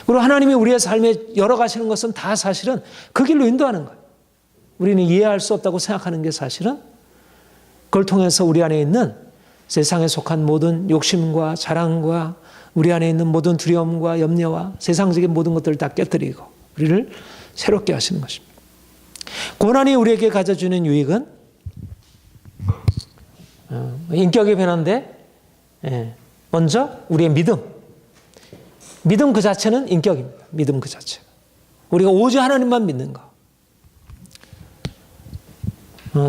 그리고 하나님이 우리의 삶에 열어가시는 것은 다 사실은 그 길로 인도하는 거예요. 우리는 이해할 수 없다고 생각하는 게 사실은 그걸 통해서 우리 안에 있는 세상에 속한 모든 욕심과 자랑과 우리 안에 있는 모든 두려움과 염려와 세상적인 모든 것들을 다 깨뜨리고 우리를 새롭게 하시는 것입니다. 고난이 우리에게 가져주는 유익은 인격의 변화인데, 먼저 우리의 믿음 그 자체는 인격입니다. 믿음 그 자체. 우리가 오직 하나님만 믿는 거.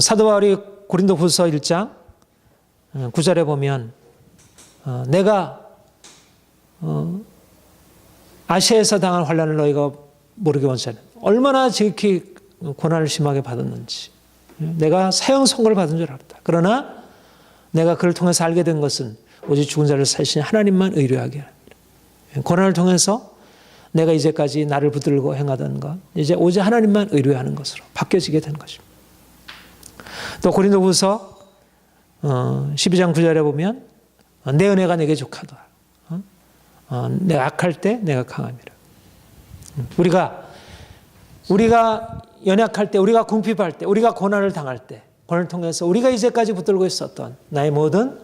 사도 바울이 고린도후서 1장 9절에 보면 내가 아시아에서 당한 환난을 너희가 모르게 원하는, 얼마나 지극히 고난을 심하게 받았는지, 내가 사형 선고를 받은 줄 알았다. 그러나 내가 그를 통해서 알게 된 것은 오직 죽은 자를 살리신 하나님만 의뢰하게 합니다. 고난을 통해서 내가 이제까지 나를 붙들고 행하던 것, 이제 오직 하나님만 의뢰하는 것으로 바뀌어지게 되는 것입니다. 또 고린도후서 12장 9절에 보면 내 은혜가 내게 족하도다. 내가 악할 때 내가 강함이라. 우리가 연약할 때, 우리가 궁핍할 때, 우리가 고난을 당할 때, 고난을 통해서 우리가 이제까지 붙들고 있었던 나의 모든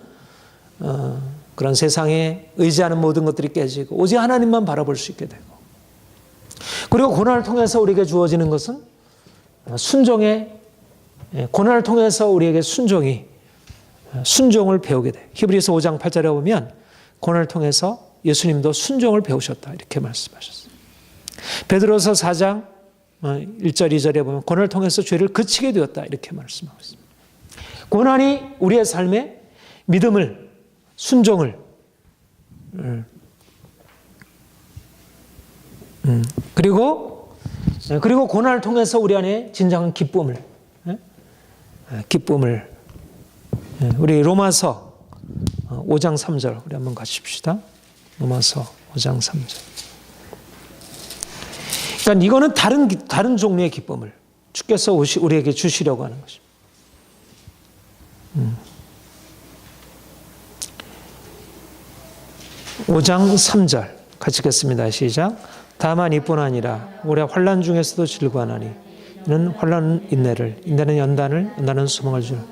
그런 세상에 의지하는 모든 것들이 깨지고 오직 하나님만 바라볼 수 있게 되고, 그리고 고난을 통해서 우리에게 주어지는 것은 고난을 통해서 우리에게 순종을 배우게 돼. 히브리서 5장 8절에 보면 고난을 통해서 예수님도 순종을 배우셨다 이렇게 말씀하셨어요. 베드로서 4장 1절 2절에 보면 고난을 통해서 죄를 그치게 되었다 이렇게 말씀하고 있습니다. 고난이 우리의 삶에 믿음을, 순종을, 그리고 고난을 통해서 우리 안에 진정한 기쁨을 우리 로마서 5장 3절 우리 한번 가십시다. 로마서 5장 3절. 그러니까 이거는 다른 종류의 기쁨을 주께서 우리에게 주시려고 하는 것입니다. 5장 3절 같이 읽겠습니다. 시작. 다만 이뿐 아니라 우리 환난 중에서도 즐거워하나니 이는 환난은 인내를, 인내는 연단을, 연단은 소망을 주는.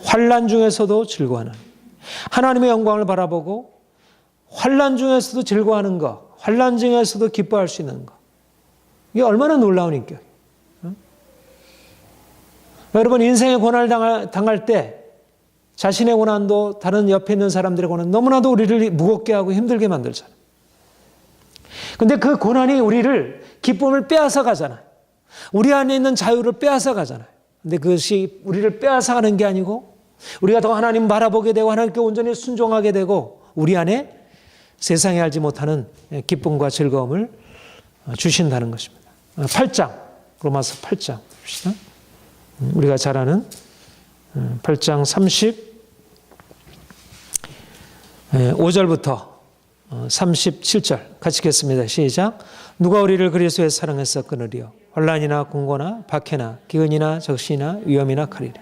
환난 중에서도 즐거워하나니 하나님의 영광을 바라보고 환난 중에서도 즐거워하는 것, 환난 중에서도 기뻐할 수 있는 것, 이게 얼마나 놀라운 인격이에요. 여러분, 인생의 고난을 당할 때 자신의 고난도 다른 옆에 있는 사람들의 고난 너무나도 우리를 무겁게 하고 힘들게 만들잖아요. 근데 그 고난이 우리를 기쁨을 빼앗아 가잖아요. 우리 안에 있는 자유를 빼앗아 가잖아요. 근데 그것이 우리를 빼앗아 가는 게 아니고 우리가 더 하나님 바라보게 되고 하나님께 온전히 순종하게 되고 우리 안에 세상에 알지 못하는 기쁨과 즐거움을 주신다는 것입니다. 8장, 로마서 8장 봅시다. 우리가 잘 아는 8장 35절부터 37절 같이 읽겠습니다. 시작. 누가 우리를 그리스도의 사랑에서 끊으리요? 환난이나 공고나 박해나 기근이나 적신이나 위험이나 칼이라.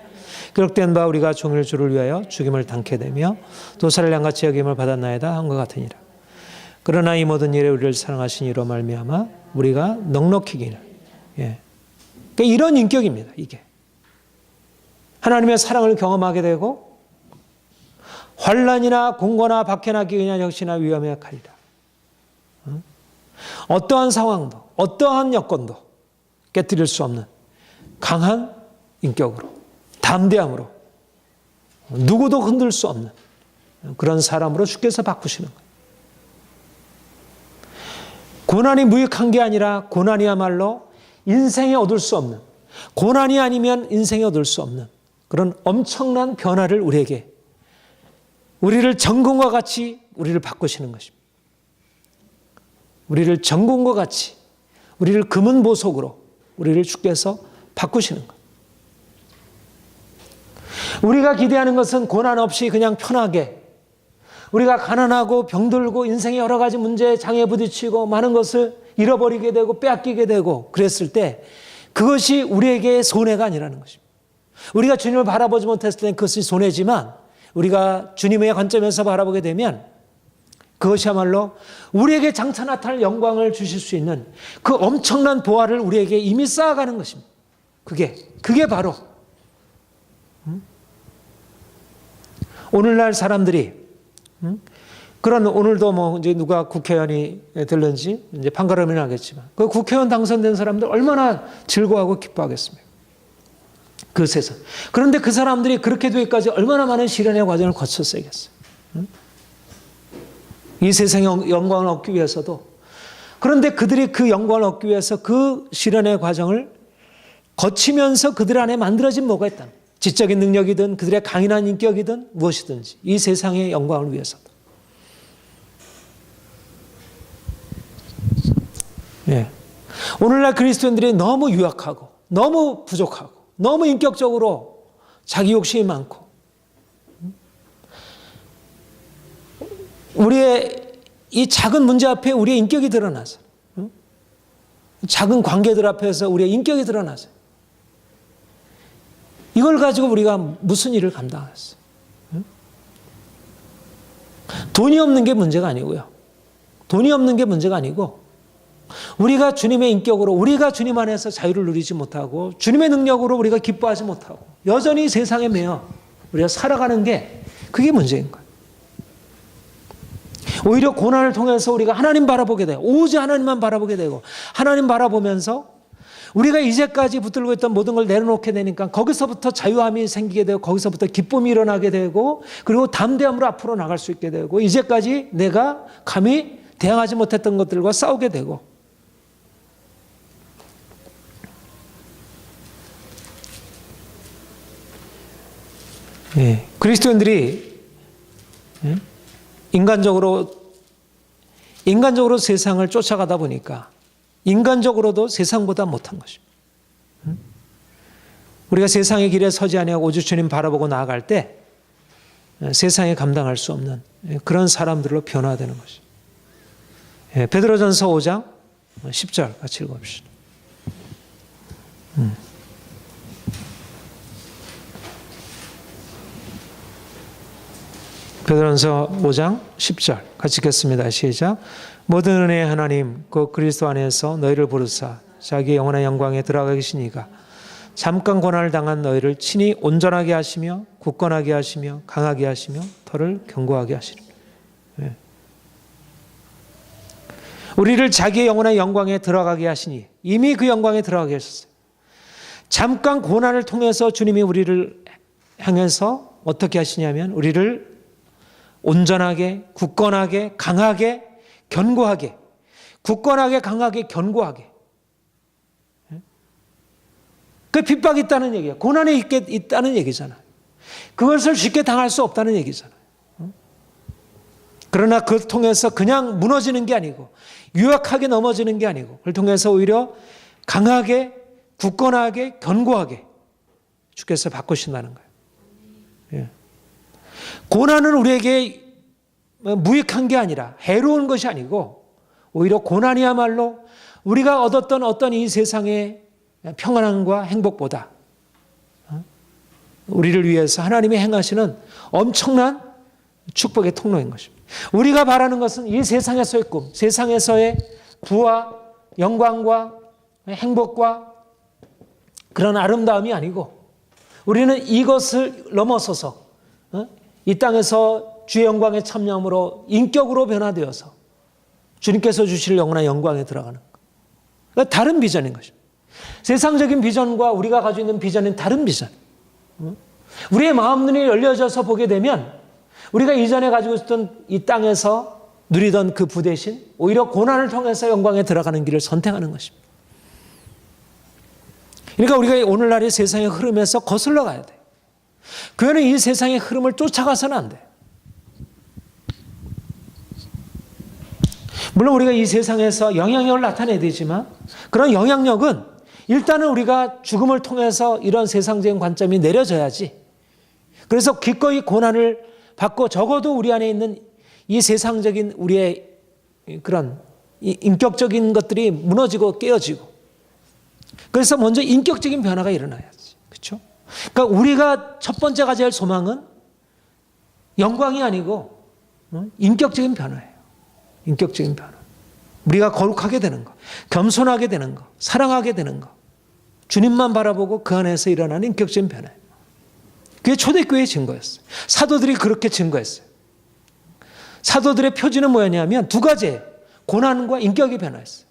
기록된 바 우리가 종일 주를 위하여 죽임을 당케 되며 도살을 양같이 여김을 받았나이다 한 것 같으니라. 그러나 이 모든 일에 우리를 사랑하신 이로 말미암아 우리가 넉넉히 기는, 그러니까 이런 인격입니다. 이게 하나님의 사랑을 경험하게 되고 환난이나 공고나 박해나 기근이나 적신이나 위험이나 칼이라. 어떠한 상황도 어떠한 여건도 깨뜨릴 수 없는 강한 인격으로, 담대함으로, 누구도 흔들 수 없는 그런 사람으로 주께서 바꾸시는 거예요. 고난이 무익한 게 아니라 고난이야말로 인생에 얻을 수 없는, 고난이 아니면 인생에 얻을 수 없는 그런 엄청난 변화를 우리를 정금과 같이 우리를 바꾸시는 것입니다. 우리를 정금과 같이, 우리를 금은 보석으로 우리를 주께서 바꾸시는 것. 우리가 기대하는 것은 고난 없이 그냥 편하게, 우리가 가난하고 병들고 인생의 여러 가지 문제에 장애 부딪히고 많은 것을 잃어버리게 되고 빼앗기게 되고 그랬을 때 그것이 우리에게 손해가 아니라는 것입니다. 우리가 주님을 바라보지 못했을 때는 그것이 손해지만 우리가 주님의 관점에서 바라보게 되면 그것이야말로 우리에게 장차 나타날 영광을 주실 수 있는 그 엄청난 보화를 우리에게 이미 쌓아가는 것입니다. 그게 바로 오늘날 사람들이 그런, 오늘도 이제 누가 국회의원이 될는지 이제 판가름이 나겠지만 그 국회의원 당선된 사람들 얼마나 즐거워하고 기뻐하겠습니까? 그 세상. 그런데 그 사람들이 그렇게 되기까지 얼마나 많은 시련의 과정을 거쳤어야겠어요. 이 세상의 영광을 얻기 위해서도. 그런데 그들이 그 영광을 얻기 위해서 그 시련의 과정을 거치면서 그들 안에 만들어진 뭐가 있다. 지적인 능력이든 그들의 강인한 인격이든 무엇이든지 이 세상의 영광을 위해서도. 오늘날 그리스도인들이 너무 유약하고 너무 부족하고 너무 인격적으로 자기 욕심이 많고 우리의 이 작은 문제 앞에 우리의 인격이 드러나서 작은 관계들 앞에서 우리의 인격이 드러나죠. 이걸 가지고 우리가 무슨 일을 감당하겠어요? 돈이 없는 게 문제가 아니고요. 돈이 없는 게 문제가 아니고 우리가 주님의 인격으로 우리가 주님 안에서 자유를 누리지 못하고 주님의 능력으로 우리가 기뻐하지 못하고 여전히 세상에 매여 우리가 살아가는 게 그게 문제인 거예요. 오히려 고난을 통해서 우리가 하나님 바라보게 되고 오직 하나님만 바라보게 되고 하나님 바라보면서 우리가 이제까지 붙들고 있던 모든 걸 내려놓게 되니까 거기서부터 자유함이 생기게 되고 거기서부터 기쁨이 일어나게 되고 그리고 담대함으로 앞으로 나갈 수 있게 되고 이제까지 내가 감히 대항하지 못했던 것들과 싸우게 되고 그리스도인들이 인간적으로 세상을 쫓아가다 보니까 인간적으로도 세상보다 못한 것입니다. 우리가 세상의 길에 서지 아니하고 오직 주님 바라보고 나아갈 때 세상에 감당할 수 없는 그런 사람들로 변화되는 것입니다. 베드로전서 5장 10절 같이 읽어봅시다. 베드로전서 5장 10절 같이 읽겠습니다. 시작. 모든 은혜의 하나님 그 그리스도 안에서 너희를 부르사 자기의 영원한 영광에 들어가 계시니가 잠깐 고난을 당한 너희를 친히 온전하게 하시며 굳건하게 하시며 강하게 하시며 더를 견고하게 하시리라. 우리를 자기의 영원한 영광에 들어가게 하시니 이미 그 영광에 들어가게 하셨어요. 잠깐 고난을 통해서 주님이 우리를 향해서 어떻게 하시냐면 우리를 온전하게, 굳건하게, 강하게, 견고하게, 굳건하게, 강하게, 견고하게. 그 핍박이 있다는 얘기예요. 고난이 있다는 얘기잖아요. 그것을 쉽게 당할 수 없다는 얘기잖아요. 그러나 그걸 통해서 그냥 무너지는 게 아니고 유약하게 넘어지는 게 아니고 그걸 통해서 오히려 강하게, 굳건하게, 견고하게 주께서 바꾸신다는 거예요. 고난은 우리에게 무익한 게 아니라 해로운 것이 아니고 오히려 고난이야말로 우리가 얻었던 어떤 이 세상의 평안함과 행복보다 우리를 위해서 하나님이 행하시는 엄청난 축복의 통로인 것입니다. 우리가 바라는 것은 이 세상에서의 꿈, 세상에서의 부와 영광과 행복과 그런 아름다움이 아니고 우리는 이것을 넘어서서 이 땅에서 주의 영광에 참여함으로 인격으로 변화되어서 주님께서 주실 영원한 영광에 들어가는 것. 그러니까 다른 비전인 것입니다. 세상적인 비전과 우리가 가지고 있는 비전은 다른 비전. 우리의 마음 눈이 열려져서 보게 되면 우리가 이전에 가지고 있었던 이 땅에서 누리던 그 부 대신 오히려 고난을 통해서 영광에 들어가는 길을 선택하는 것입니다. 그러니까 우리가 오늘날의 세상의 흐름에서 거슬러 가야 돼요. 교회는 이 세상의 흐름을 쫓아가서는 안 돼요. 물론 우리가 이 세상에서 영향력을 나타내야 되지만 그런 영향력은 일단은 우리가 죽음을 통해서 이런 세상적인 관점이 내려져야지. 그래서 기꺼이 고난을 받고 적어도 우리 안에 있는 이 세상적인 우리의 그런 인격적인 것들이 무너지고 깨어지고 그래서 먼저 인격적인 변화가 일어나야지. 그렇죠? 그러니까 우리가 첫 번째 가져야 할 소망은 영광이 아니고 인격적인 변화예요. 인격적인 변화. 우리가 거룩하게 되는 것, 겸손하게 되는 것, 사랑하게 되는 것, 주님만 바라보고 그 안에서 일어나는 인격적인 변화예요. 그게 초대교회의 증거였어요. 사도들이 그렇게 증거했어요. 사도들의 표지는 뭐였냐면 두 가지, 고난과 인격의 변화였어요.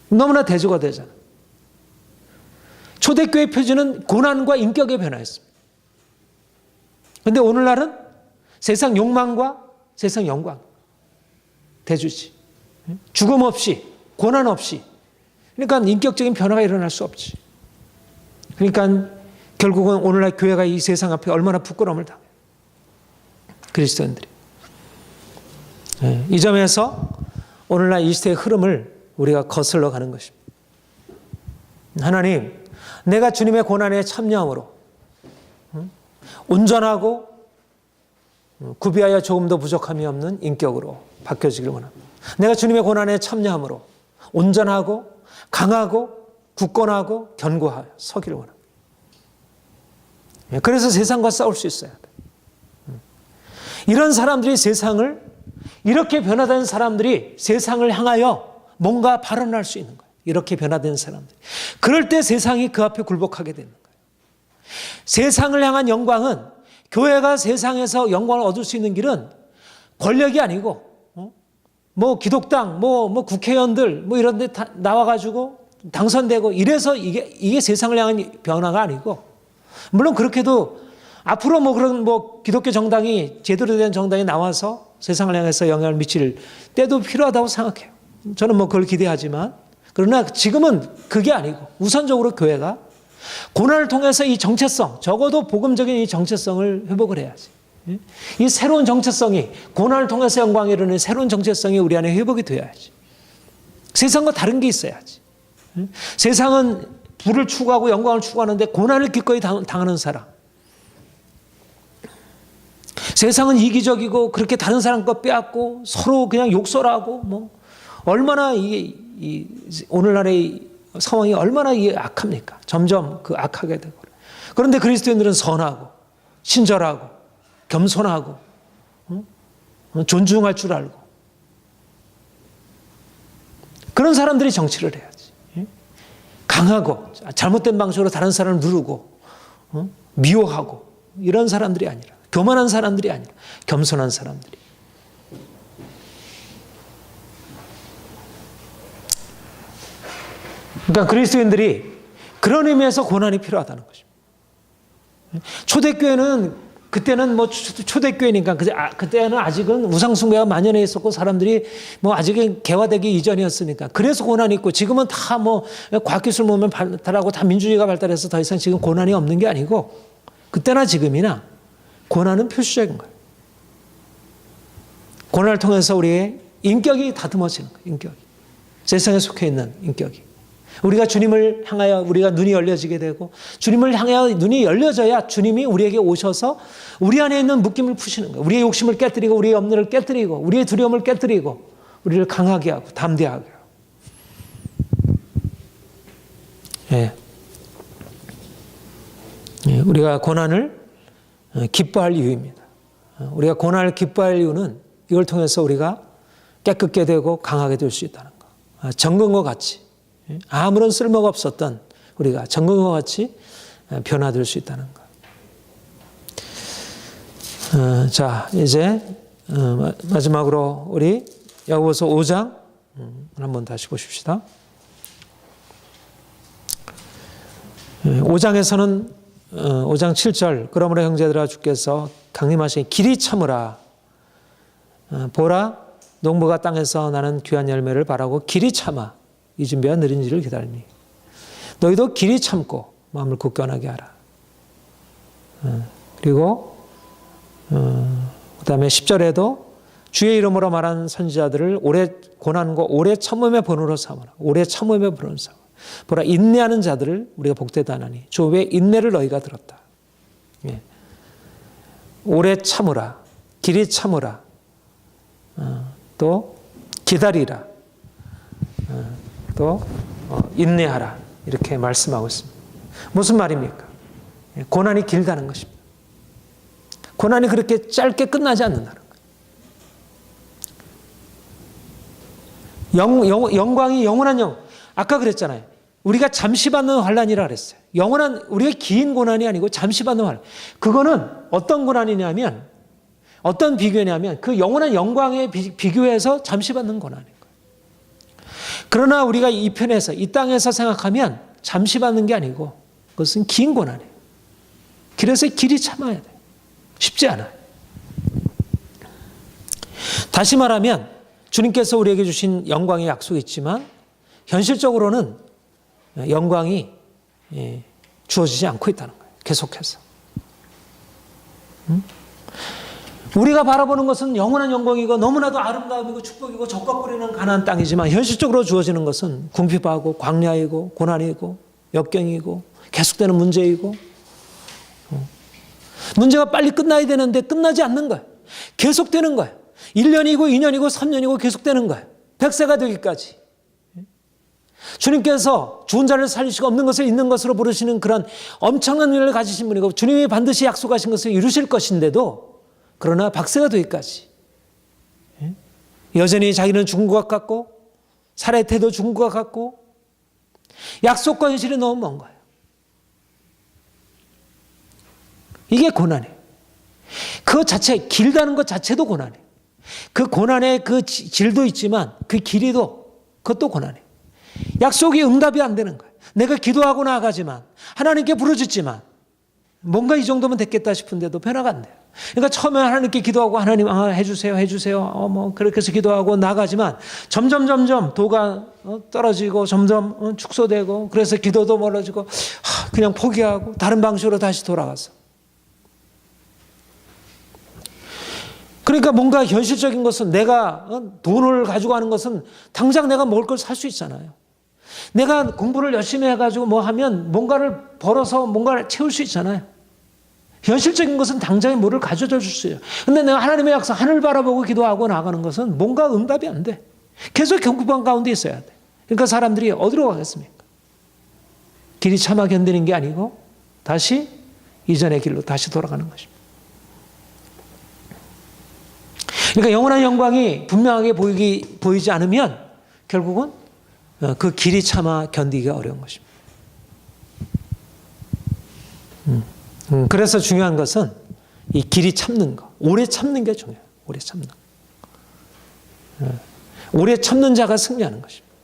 너무나 대조가 되잖아요. 초대교회의 표지는 고난과 인격의 변화였습니다. 그런데 오늘날은 세상 욕망과 세상 영광 대주지. 죽음 없이 고난 없이 그러니까 인격적인 변화가 일어날 수 없지. 그러니까 결국은 오늘날 교회가 이 세상 앞에 얼마나 부끄러움을 당해요. 그리스도인들이. 이 점에서 오늘날 이 시대의 흐름을 우리가 거슬러 가는 것입니다. 하나님, 내가 주님의 고난에 참여함으로 온전하고 구비하여 조금도 부족함이 없는 인격으로 바뀌어지길 원합니다. 내가 주님의 고난에 참여함으로 온전하고 강하고 굳건하고 견고하여 서기를 원합니다. 그래서 세상과 싸울 수 있어야 돼. 이런 사람들이 세상을, 이렇게 변화된 사람들이 세상을 향하여 뭔가 발언할 수 있는 거예요. 이렇게 변화된 사람들. 그럴 때 세상이 그 앞에 굴복하게 되는 거예요. 세상을 향한 영광은, 교회가 세상에서 영광을 얻을 수 있는 길은 권력이 아니고, 뭐 기독당, 뭐 국회의원들, 뭐 이런 데 나와가지고 당선되고 이래서 이게 세상을 향한 변화가 아니고, 물론 그렇게도 앞으로 뭐 그런 뭐 기독교 정당이, 제대로 된 정당이 나와서 세상을 향해서 영향을 미칠 때도 필요하다고 생각해요. 저는 뭐 그걸 기대하지만, 그러나 지금은 그게 아니고 우선적으로 교회가 고난을 통해서 이 정체성, 적어도 복음적인 이 정체성을 회복을 해야지. 이 새로운 정체성이, 고난을 통해서 영광이 이루는 새로운 정체성이 우리 안에 회복이 되어야지. 세상과 다른 게 있어야지. 세상은 부를 추구하고 영광을 추구하는데 고난을 기꺼이 당하는 사람. 세상은 이기적이고 그렇게 다른 사람 것 빼앗고 서로 그냥 욕설하고 뭐 얼마나 오늘날의 상황이 얼마나 악합니까? 점점 그 악하게 되고. 그런데 그리스도인들은 선하고 친절하고 겸손하고 존중할 줄 알고 그런 사람들이 정치를 해야지. 강하고 잘못된 방식으로 다른 사람을 누르고 미워하고 이런 사람들이 아니라, 교만한 사람들이 아니라 겸손한 사람들이. 그러니까 그리스도인들이 그런 의미에서 고난이 필요하다는 것입니다. 초대교회는, 그때는 뭐 초대교회니까 그때는 아직은 우상숭배가 만연해 있었고 사람들이 뭐 아직은 개화되기 이전이었으니까 그래서 고난이 있고, 지금은 다 뭐 과학기술 모면 발달하고 다 민주주의가 발달해서 더 이상 지금 고난이 없는 게 아니고, 그때나 지금이나 고난은 필수적인 거예요. 고난을 통해서 우리의 인격이 다듬어지는 거예요. 인격이. 세상에 속해 있는 인격이. 우리가 주님을 향하여 우리가 눈이 열려지게 되고, 주님을 향하여 눈이 열려져야 주님이 우리에게 오셔서 우리 안에 있는 묶임을 푸시는 거예요. 우리의 욕심을 깨뜨리고 우리의 염려를 깨뜨리고 우리의 두려움을 깨뜨리고 우리를 강하게 하고 담대하게 하고. 우리가 고난을 기뻐할 이유입니다. 우리가 고난을 기뻐할 이유는 이걸 통해서 우리가 깨끗게 되고 강하게 될 수 있다는 거. 정금과 같이, 아무런 쓸모가 없었던 우리가 정금과 같이 변화될 수 있다는 것. 자, 이제 마지막으로 우리 야고보서 5장 한번 다시 보십시다. 5장에서는 5장 7절, 그러므로 형제들아 주께서 강림하시니 길이 참으라. 보라, 농부가 땅에서 나는 귀한 열매를 바라고 길이 참아 이 준비와 느린 일을 기다리니 너희도 길이 참고 마음을 굳건하게 하라. 그리고 그 다음에 10절에도 주의 이름으로 말한 선지자들을 오래 고난과 오래 참음의 본으로 삼아라. 오래 참음의 본으로 삼아라. 보라, 인내하는 자들을 우리가 복되다 하나니 주 왜 인내를 너희가 들었다. 오래 참으라. 길이 참으라. 또 기다리라. 또 인내하라. 이렇게 말씀하고 있습니다. 무슨 말입니까? 고난이 길다는 것입니다. 고난이 그렇게 짧게 끝나지 않는다는 거예요. 영광이 영원한 아까 그랬잖아요. 우리가 잠시 받는 환난이라 그랬어요. 영원한, 우리가 긴 고난이 아니고 잠시 받는 환난. 그거는 어떤 고난이냐면, 어떤 비교냐면 그 영원한 영광에 비교해서 잠시 받는 고난인 거예요. 그러나 우리가 이 편에서, 이 땅에서 생각하면 잠시 받는 게 아니고 그것은 긴 고난이에요. 그래서 길이 참아야 돼요. 쉽지 않아요. 다시 말하면 주님께서 우리에게 주신 영광의 약속이 있지만 현실적으로는 영광이 주어지지 않고 있다는 거예요. 계속해서. 우리가 바라보는 것은 영원한 영광이고 너무나도 아름다움이고 축복이고 적과 뿌리는 가나안 땅이지만 현실적으로 주어지는 것은 궁핍하고 광야이고 고난이고 역경이고 계속되는 문제이고, 문제가 빨리 끝나야 되는데 끝나지 않는 거예요. 계속되는 거예요. 1년이고 2년이고 3년이고 계속되는 거예요. 100세가 되기까지. 주님께서 죽은 자를 살리시고 없는 것을 있는 것으로 부르시는 그런 엄청난 은혜를 가지신 분이고 주님이 반드시 약속하신 것을 이루실 것인데도 그러나 박세가 되기까지 여전히 자기는 죽은 것 같고 살아의 태도 죽은 것 같고 약속과 현실이 너무 먼 거예요. 이게 고난이에요. 그 자체, 길다는 것 자체도 고난이에요. 그 고난의 그 질도 있지만 그 길이도 그것도 고난이에요. 약속이 응답이 안 되는 거예요. 내가 기도하고 나아가지만 하나님께 부르짖지만 뭔가 이 정도면 됐겠다 싶은데도 변화가 안 돼요. 그러니까 처음에 하나님께 기도하고 하나님 해주세요 해주세요 그렇게 해서 기도하고 나가지만 점점 도가 떨어지고 점점 축소되고 그래서 기도도 멀어지고 그냥 포기하고 다른 방식으로 다시 돌아가서 그러니까 뭔가 현실적인 것은 내가 돈을 가지고 하는 것은 당장 내가 먹을 걸 살 수 있잖아요. 내가 공부를 열심히 해가지고 뭐 하면 뭔가를 벌어서 뭔가를 채울 수 있잖아요. 현실적인 것은 당장에 뭐를 가져다 줄 수 있어요. 근데 내가 하나님의 약속 하늘 바라보고 기도하고 나가는 것은 뭔가 응답이 안 돼. 계속 경고방 가운데 있어야 돼. 그러니까 사람들이 어디로 가겠습니까? 길이 참아 견디는 게 아니고 다시 이전의 길로 다시 돌아가는 것입니다. 그러니까 영원한 영광이 분명하게 보이지 않으면 결국은 그 길이 참아 견디기가 어려운 것입니다. 그래서 중요한 것은 이 길이 참는 거, 오래 참는 게 중요해요. 오래 참는 거. 오래 참는 자가 승리하는 것입니다.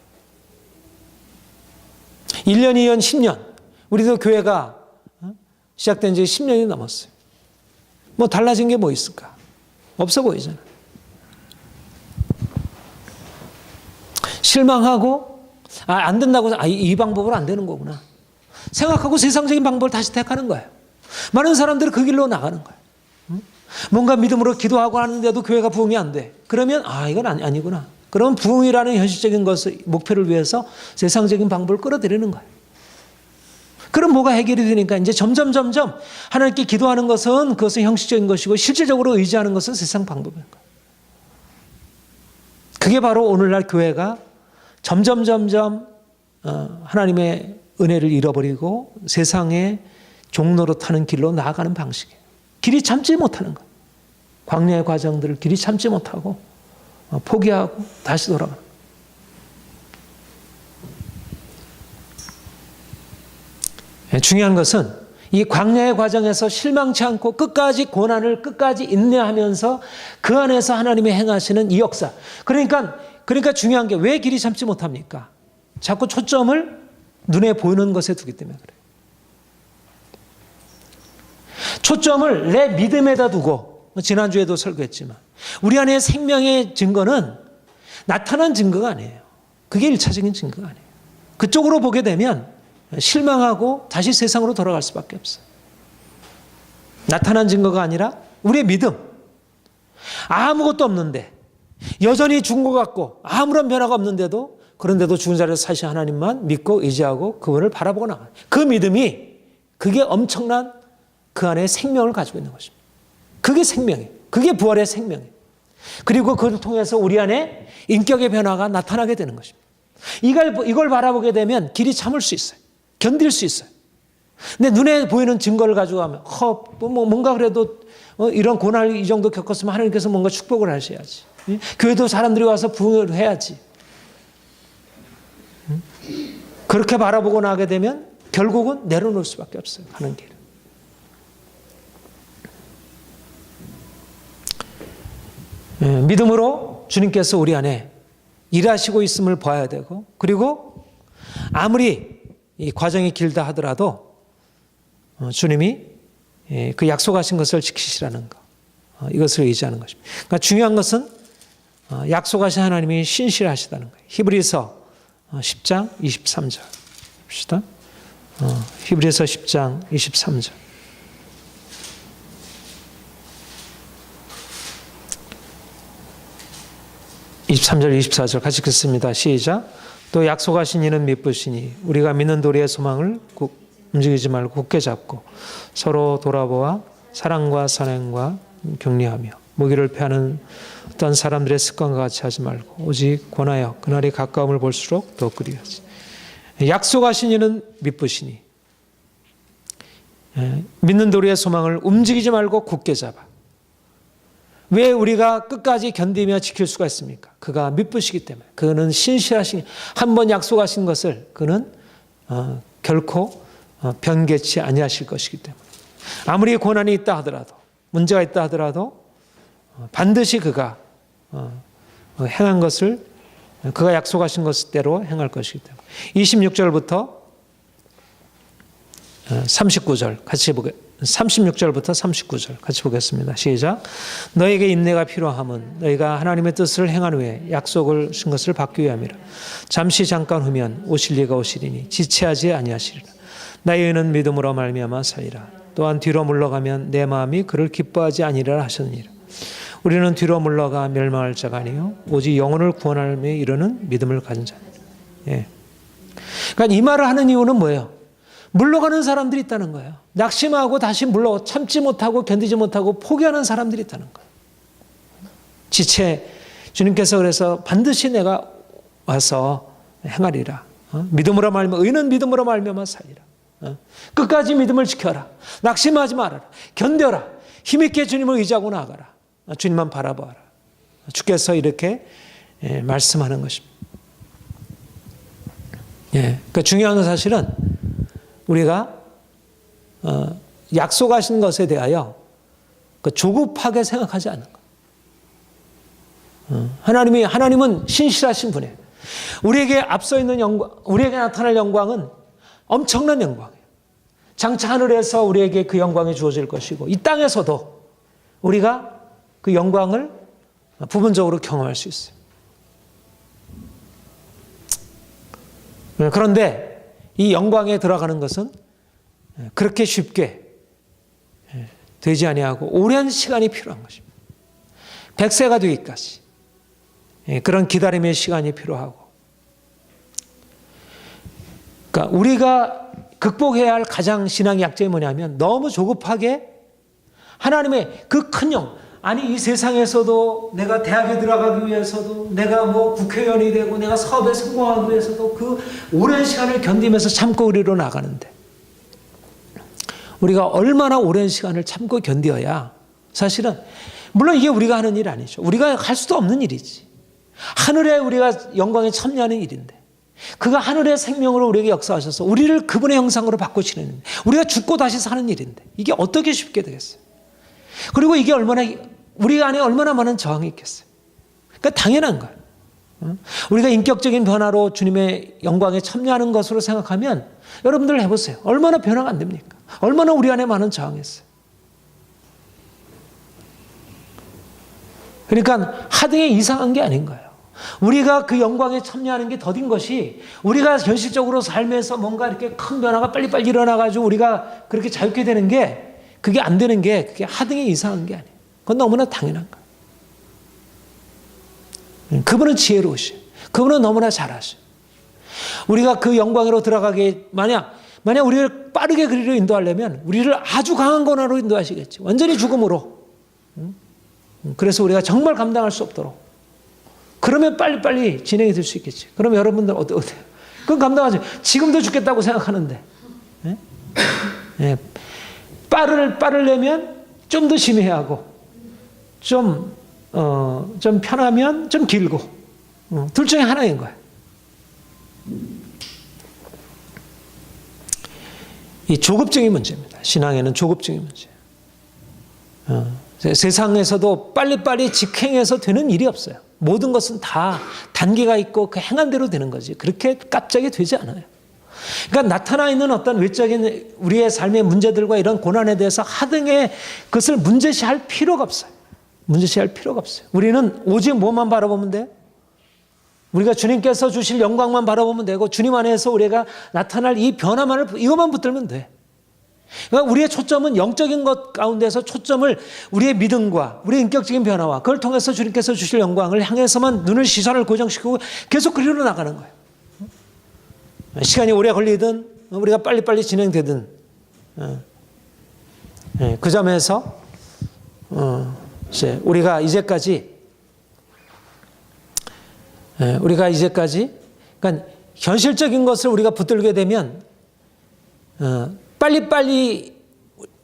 1년, 2년, 10년. 우리도 교회가 시작된 지 10년이 넘었어요. 뭐 달라진 게 뭐 있을까? 없어 보이잖아요. 실망하고 안 된다고 해서 이 방법으로 안 되는 거구나 생각하고 세상적인 방법을 다시 택하는 거예요. 많은 사람들이 그 길로 나가는 거예요. 뭔가 믿음으로 기도하고 하는데도 교회가 부흥이 안 돼. 그러면 이건 아니구나. 그러면 부흥이라는 현실적인 것을 목표를 위해서 세상적인 방법을 끌어들이는 거예요. 그럼 뭐가 해결이 되니까 이제 점점 하나님께 기도하는 것은 그것은 형식적인 것이고 실질적으로 의지하는 것은 세상 방법인 거예요. 그게 바로 오늘날 교회가 점점 하나님의 은혜를 잃어버리고 세상의 종로로 타는 길로 나아가는 방식이에요. 길이 참지 못하는 거예요. 광야의 과정들을 길이 참지 못하고 포기하고 다시 돌아가는 거예요. 중요한 것은 이 광야의 과정에서 실망치 않고 끝까지 고난을 끝까지 인내하면서 그 안에서 하나님이 행하시는 이 역사. 그러니까 중요한 게 왜 길이 참지 못합니까? 자꾸 초점을 눈에 보이는 것에 두기 때문에 그래요. 초점을 내 믿음에다 두고 지난주에도 설교했지만 우리 안에 생명의 증거는 나타난 증거가 아니에요. 그게 1차적인 증거가 아니에요. 그쪽으로 보게 되면 실망하고 다시 세상으로 돌아갈 수밖에 없어요. 나타난 증거가 아니라 우리의 믿음. 아무것도 없는데 여전히 죽은 것 같고 아무런 변화가 없는데도 그런데도 죽은 자를 사신 하나님만 믿고 의지하고 그분을 바라보고 나가요. 그 믿음이 그게 엄청난 그 안에 생명을 가지고 있는 것입니다. 그게 생명이에요. 그게 부활의 생명이에요. 그리고 그걸 통해서 우리 안에 인격의 변화가 나타나게 되는 것입니다. 이걸 바라보게 되면 길이 참을 수 있어요. 견딜 수 있어요. 근데 눈에 보이는 증거를 가지고 가면 뭔가 그래도 이런 고난을 이 정도 겪었으면 하나님께서 뭔가 축복을 하셔야지. 교회도 사람들이 와서 부흥을 해야지. 그렇게 바라보고 나가게 되면 결국은 내려놓을 수밖에 없어요. 가는 길. 믿음으로 주님께서 우리 안에 일하시고 있음을 봐야 되고 그리고 아무리 이 과정이 길다 하더라도 주님이 그 약속하신 것을 지키시라는 것 이것을 의지하는 것입니다. 그러니까 중요한 것은 약속하신 하나님이 신실하시다는 거예요. 히브리서 10장 23절 봅시다. 히브리서 10장 23절 23절 24절 같이 읽습니다. 시작. 또 약속하신 이는 미쁘시니 우리가 믿는 도리의 소망을 움직이지 말고 굳게 잡고 서로 돌아보아 사랑과 선행과 격려하며 모기를 패하는 어떤 사람들의 습관과 같이 하지 말고 오직 권하여 그날이 가까움을 볼수록 더 그리하지. 약속하신 이는 미쁘시니 믿는 도리의 소망을 움직이지 말고 굳게 잡아. 왜 우리가 끝까지 견디며 지킬 수가 있습니까? 그가 미쁘시기 때문에. 그는 신실하신, 한번 약속하신 것을 그는 결코 변개치 아니하실 것이기 때문에. 아무리 고난이 있다 하더라도, 문제가 있다 하더라도 반드시 그가 행한 것을, 그가 약속하신 것대로 행할 것이기 때문에. 26절부터 39절 같이 36절부터 39절 같이 보겠습니다. 시작. 너에게 인내가 필요함은 너희가 하나님의 뜻을 행한 후에 약속을 신 것을 받기 위함이라. 잠시 잠깐 후면 오실 이가 오시리니 지체하지 아니하시리라. 나의 의는 믿음으로 말미암아 살리라. 또한 뒤로 물러가면 내 마음이 그를 기뻐하지 아니하리라 하셨느니라. 우리는 뒤로 물러가 멸망할 자가 아니요 오직 영혼을 구원하며 이르는 믿음을 가진 자니라. 예. 그러니까 이 말을 하는 이유는 뭐예요? 물러가는 사람들이 있다는 거예요. 낙심하고 다시 참지 못하고 견디지 못하고 포기하는 사람들이 있다는 거예요. 주님께서 그래서 반드시 내가 와서 행하리라. 믿음으로 말미암아 의는 믿음으로 말미암아 살리라. 끝까지 믿음을 지켜라. 낙심하지 말아라. 견뎌라. 힘있게 주님을 의지하고 나아가라. 주님만 바라보아라. 주께서 이렇게 말씀하는 것입니다. 그러니까 중요한 건 사실은 우리가 약속하신 것에 대하여 조급하게 생각하지 않는 것. 하나님은 신실하신 분이에요. 우리에게 앞서 있는 영광, 우리에게 나타날 영광은 엄청난 영광이에요. 장차 하늘에서 우리에게 그 영광이 주어질 것이고 이 땅에서도 우리가 그 영광을 부분적으로 경험할 수 있어요. 그런데 이 영광에 들어가는 것은 그렇게 쉽게 되지 아니하고 오랜 시간이 필요한 것입니다. 100세가 되기까지 그런 기다림의 시간이 필요하고, 그러니까 우리가 극복해야 할 가장 신앙의 약점이 뭐냐면 너무 조급하게 하나님의 그 큰 영, 아니 이 세상에서도 내가 대학에 들어가기 위해서도 내가 국회의원이 되고 내가 사업에 성공하기 위해서도 그 오랜 시간을 견디면서 참고 우리로 나가는데 우리가 얼마나 오랜 시간을 참고 견뎌야, 사실은 물론 이게 우리가 하는 일 아니죠. 우리가 할 수도 없는 일이지. 하늘에 우리가 영광에 참여하는 일인데 그가 하늘의 생명으로 우리에게 역사하셔서 우리를 그분의 형상으로 바꾸시는, 우리가 죽고 다시 사는 일인데 이게 어떻게 쉽게 되겠어요? 그리고 이게 우리 안에 얼마나 많은 저항이 있겠어요. 그러니까 당연한 거예요. 우리가 인격적인 변화로 주님의 영광에 참여하는 것으로 생각하면 여러분들 해보세요. 얼마나 변화가 안 됩니까? 얼마나 우리 안에 많은 저항이 있어요. 그러니까 하등에 이상한 게 아닌 거예요. 우리가 그 영광에 참여하는 게 더딘 것이, 우리가 현실적으로 삶에서 뭔가 이렇게 큰 변화가 빨리빨리 일어나가지고 우리가 그렇게 자유롭게 되는 게, 그게 안 되는 게 그게 하등에 이상한 게 아니에요. 그건 너무나 당연한 거예요. 그분은 지혜로우셔. 그분은 너무나 잘하셔. 우리가 그 영광으로 들어가게, 만약 우리를 빠르게 그리로 인도하려면 우리를 아주 강한 권한으로 인도하시겠지. 완전히 죽음으로. 그래서 우리가 정말 감당할 수 없도록. 그러면 빨리빨리 진행이 될 수 있겠지. 그럼 여러분들 어때요? 그건 감당하지. 지금도 죽겠다고 생각하는데. 빠르려면 좀 더 심해야 하고, 좀 편하면 좀 길고, 둘 중에 하나인 거야. 이 조급증이 문제입니다. 신앙에는 조급증이 문제예요. 세상에서도 빨리빨리 직행해서 되는 일이 없어요. 모든 것은 다 단계가 있고 그 행한 대로 되는 거지. 그렇게 갑자기 되지 않아요. 그러니까 나타나 있는 어떤 외적인 우리의 삶의 문제들과 이런 고난에 대해서 하등의 그것을 문제시할 필요가 없어요. 문제시할 필요가 없어요. 우리는 오직 뭐만 바라보면 돼요? 우리가 주님께서 주실 영광만 바라보면 되고, 주님 안에서 우리가 나타날 이 변화만을, 이것만 붙들면 돼. 그러니까 우리의 초점은 영적인 것 가운데서 초점을 우리의 믿음과 우리의 인격적인 변화와 그걸 통해서 주님께서 주실 영광을 향해서만 눈을, 시선을 고정시키고 계속 그리로 나가는 거예요. 시간이 오래 걸리든 우리가 빨리빨리 진행되든 그 점에서 우리가 이제까지 그러니까 현실적인 것을 우리가 붙들게 되면 빨리빨리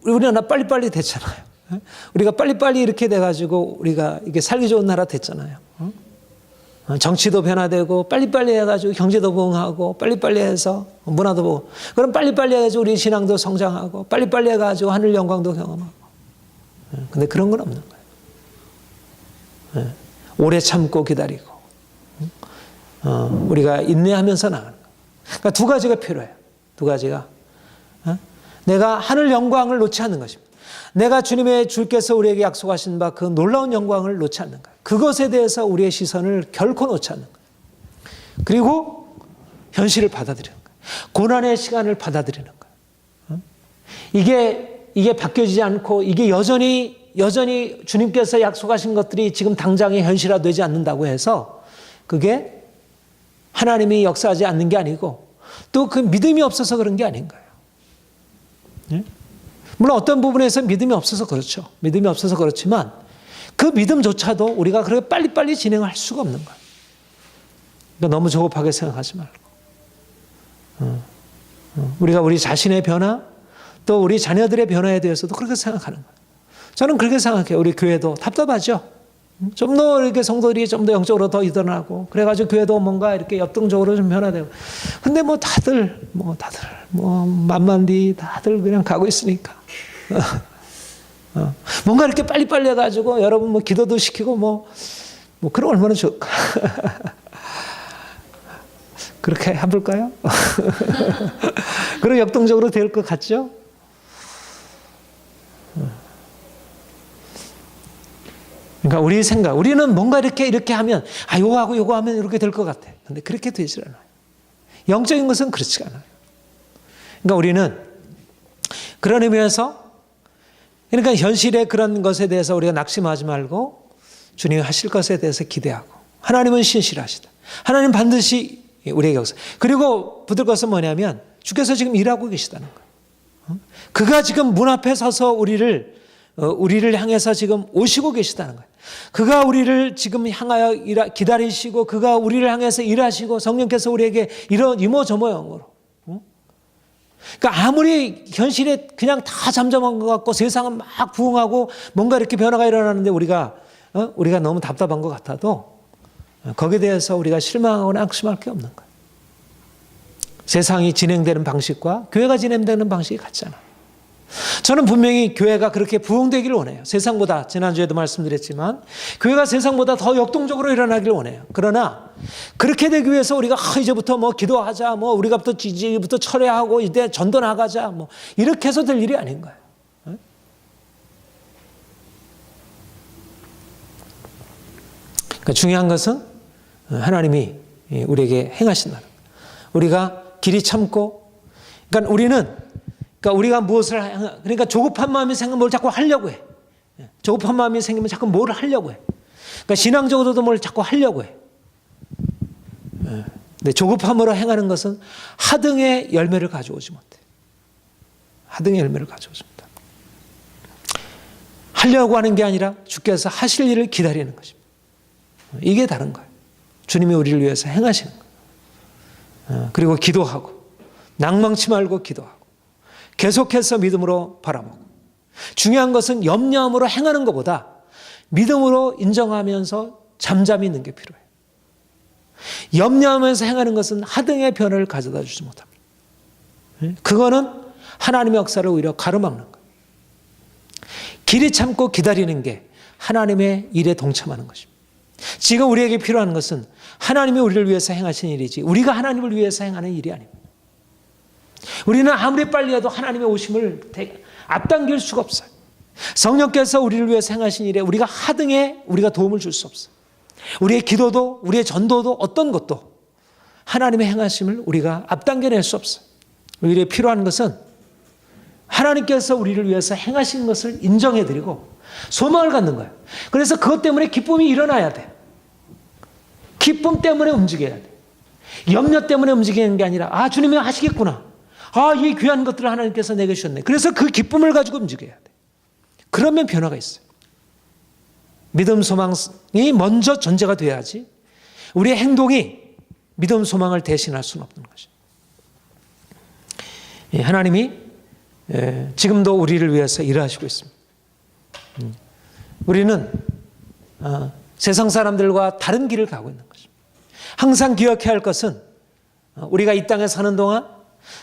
우리나라 빨리빨리 됐잖아요. 우리가 빨리빨리 이렇게 돼가지고 우리가 이게 살기 좋은 나라 됐잖아요. 정치도 변화되고 빨리빨리 해가지고 경제도 부흥하고 빨리빨리 해서 문화도 보고 그럼 빨리빨리 해가지고 우리 신앙도 성장하고 빨리빨리 해가지고 하늘 영광도 경험하고. 근데 그런 건 없는 거예요. 오래 참고 기다리고 우리가 인내하면서 나가는 거예요. 그러니까 두 가지가 필요해요. 두 가지가 내가 하늘 영광을 놓지 않는 것입니다. 내가 주님의 주께서 우리에게 약속하신 바 그 놀라운 영광을 놓지 않는 거예요. 그것에 대해서 우리의 시선을 결코 놓지 않는 거예요. 그리고 현실을 받아들이는 거예요. 고난의 시간을 받아들이는 거예요. 이게 바뀌어지지 않고 이게 여전히 주님께서 약속하신 것들이 지금 당장에 현실화되지 않는다고 해서 그게 하나님이 역사하지 않는 게 아니고 또 그 믿음이 없어서 그런 게 아닌 거예요. 물론 어떤 부분에서 믿음이 없어서 그렇죠. 믿음이 없어서 그렇지만 그 믿음조차도 우리가 그렇게 빨리빨리 진행할 수가 없는 거예요. 그러니까 너무 조급하게 생각하지 말고 우리가 우리 자신의 변화 또 우리 자녀들의 변화에 대해서도 그렇게 생각하는 거예요. 저는 그렇게 생각해요. 우리 교회도 답답하죠. 좀 더 이렇게 성도들이 좀 더 영적으로 더 일어나고 그래가지고 교회도 뭔가 이렇게 역동적으로 좀 변화되고 근데 다들 만만디 다들 그냥 가고 있으니까 뭔가 이렇게 빨리빨리 해가지고 여러분 기도도 시키고 그럼 얼마나 좋을까. 그렇게 해볼까요? 그럼 역동적으로 될 것 같죠? 그러니까 우리 생각, 우리는 뭔가 이렇게 하면, 요거 하면 이렇게 될 것 같아. 근데 그렇게 되질 않아요. 영적인 것은 그렇지 않아요. 그러니까 우리는 그런 의미에서, 그러니까 현실의 그런 것에 대해서 우리가 낙심하지 말고 주님이 하실 것에 대해서 기대하고, 하나님은 신실하시다. 하나님 반드시 우리에게 역사. 그리고 붙들 것은 뭐냐면, 주께서 지금 일하고 계시다는 거예요. 그가 지금 문 앞에 서서 우리를 향해서 지금 오시고 계시다는 거예요. 그가 우리를 지금 향하여 기다리시고 그가 우리를 향해서 일하시고 성령께서 우리에게 이런 이모저모 영으로. 그러니까 아무리 현실에 그냥 다 잠잠한 것 같고 세상은 막 부흥하고 뭔가 이렇게 변화가 일어나는데 우리가 너무 답답한 것 같아도 거기에 대해서 우리가 실망하거나 낙심할 게 없는 거예요. 세상이 진행되는 방식과 교회가 진행되는 방식이 같잖아. 저는 분명히 교회가 그렇게 부흥되기를 원해요. 세상보다, 지난주에도 말씀드렸지만 교회가 세상보다 더 역동적으로 일어나기를 원해요. 그러나 그렇게 되기 위해서 우리가 이제부터 기도하자, 이제부터 철회하고 이제 전도 나가자, 이렇게 해서 될 일이 아닌 거예요. 그러니까 중요한 것은 하나님이 우리에게 행하신다는 거예요. 우리가 길이 참고, 그러니까 우리가 그러니까 조급한 마음이 생기면 뭘 자꾸 하려고 해. 조급한 마음이 생기면 자꾸 뭘 하려고 해. 그러니까 신앙적으로도 뭘 자꾸 하려고 해. 근데 조급함으로 행하는 것은 하등의 열매를 가져오지 못해. 하등의 열매를 가져오지 못해. 하려고 하는 게 아니라 주께서 하실 일을 기다리는 것입니다. 이게 다른 거예요. 주님이 우리를 위해서 행하시는 거예요. 그리고 기도하고 낭망치 말고 기도하고 계속해서 믿음으로 바라보고 중요한 것은 염려함으로 행하는 것보다 믿음으로 인정하면서 잠잠히 있는 게 필요해요. 염려하면서 행하는 것은 하등의 변화를 가져다 주지 못합니다. 그거는 하나님의 역사를 오히려 가로막는 거예요. 길이 참고 기다리는 게 하나님의 일에 동참하는 것입니다. 지금 우리에게 필요한 것은 하나님이 우리를 위해서 행하신 일이지 우리가 하나님을 위해서 행하는 일이 아닙니다. 우리는 아무리 빨리 해도 하나님의 오심을 앞당길 수가 없어요. 성령께서 우리를 위해서 행하신 일에 우리가 하등에 우리가 도움을 줄 수 없어요. 우리의 기도도 우리의 전도도 어떤 것도 하나님의 행하심을 우리가 앞당겨낼 수 없어요. 우리에게 필요한 것은 하나님께서 우리를 위해서 행하신 것을 인정해드리고 소망을 갖는 거예요. 그래서 그것 때문에 기쁨이 일어나야 돼. 기쁨 때문에 움직여야 돼. 염려 때문에 움직이는 게 아니라 주님이 하시겠구나. 이 귀한 것들을 하나님께서 내게 주셨네. 그래서 그 기쁨을 가지고 움직여야 돼. 그러면 변화가 있어요. 믿음, 소망이 먼저 전제가 돼야지 우리의 행동이 믿음, 소망을 대신할 수는 없는 것입니다. 하나님이 지금도 우리를 위해서 일하시고 있습니다. 우리는 세상 사람들과 다른 길을 가고 있는 것입니다. 항상 기억해야 할 것은 우리가 이 땅에 사는 동안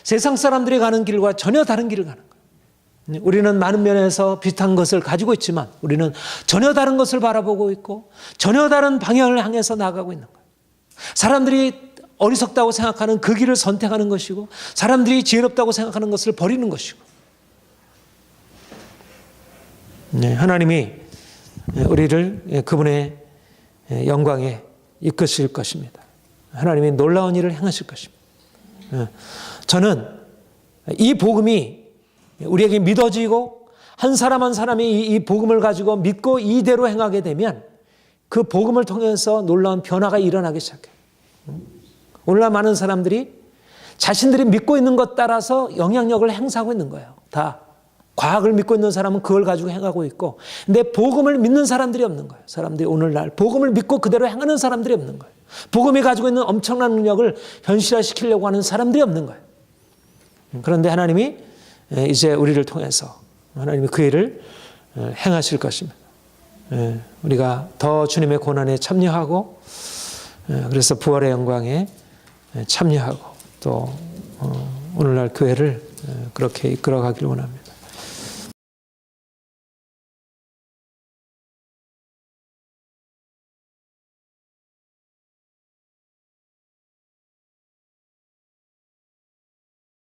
세상 사람들이 가는 길과 전혀 다른 길을 가는 거예요. 우리는 많은 면에서 비슷한 것을 가지고 있지만 우리는 전혀 다른 것을 바라보고 있고 전혀 다른 방향을 향해서 나아가고 있는 거예요. 사람들이 어리석다고 생각하는 그 길을 선택하는 것이고 사람들이 지혜롭다고 생각하는 것을 버리는 것이고 하나님이 우리를 그분의 영광에 이끄실 것입니다. 하나님이 놀라운 일을 행하실 것입니다. 저는 이 복음이 우리에게 믿어지고 한 사람 한 사람이 이 복음을 가지고 믿고 이대로 행하게 되면 그 복음을 통해서 놀라운 변화가 일어나기 시작해요. 오늘날 많은 사람들이 자신들이 믿고 있는 것 따라서 영향력을 행사하고 있는 거예요. 다 과학을 믿고 있는 사람은 그걸 가지고 행하고 있고 근데 복음을 믿는 사람들이 없는 거예요. 사람들이 오늘날 복음을 믿고 그대로 행하는 사람들이 없는 거예요. 복음이 가지고 있는 엄청난 능력을 현실화시키려고 하는 사람들이 없는 거예요. 그런데 하나님이 이제 우리를 통해서 하나님이 그 일을 행하실 것입니다. 우리가 더 주님의 고난에 참여하고 그래서 부활의 영광에 참여하고 또 오늘날 교회를 그렇게 이끌어가길 원합니다.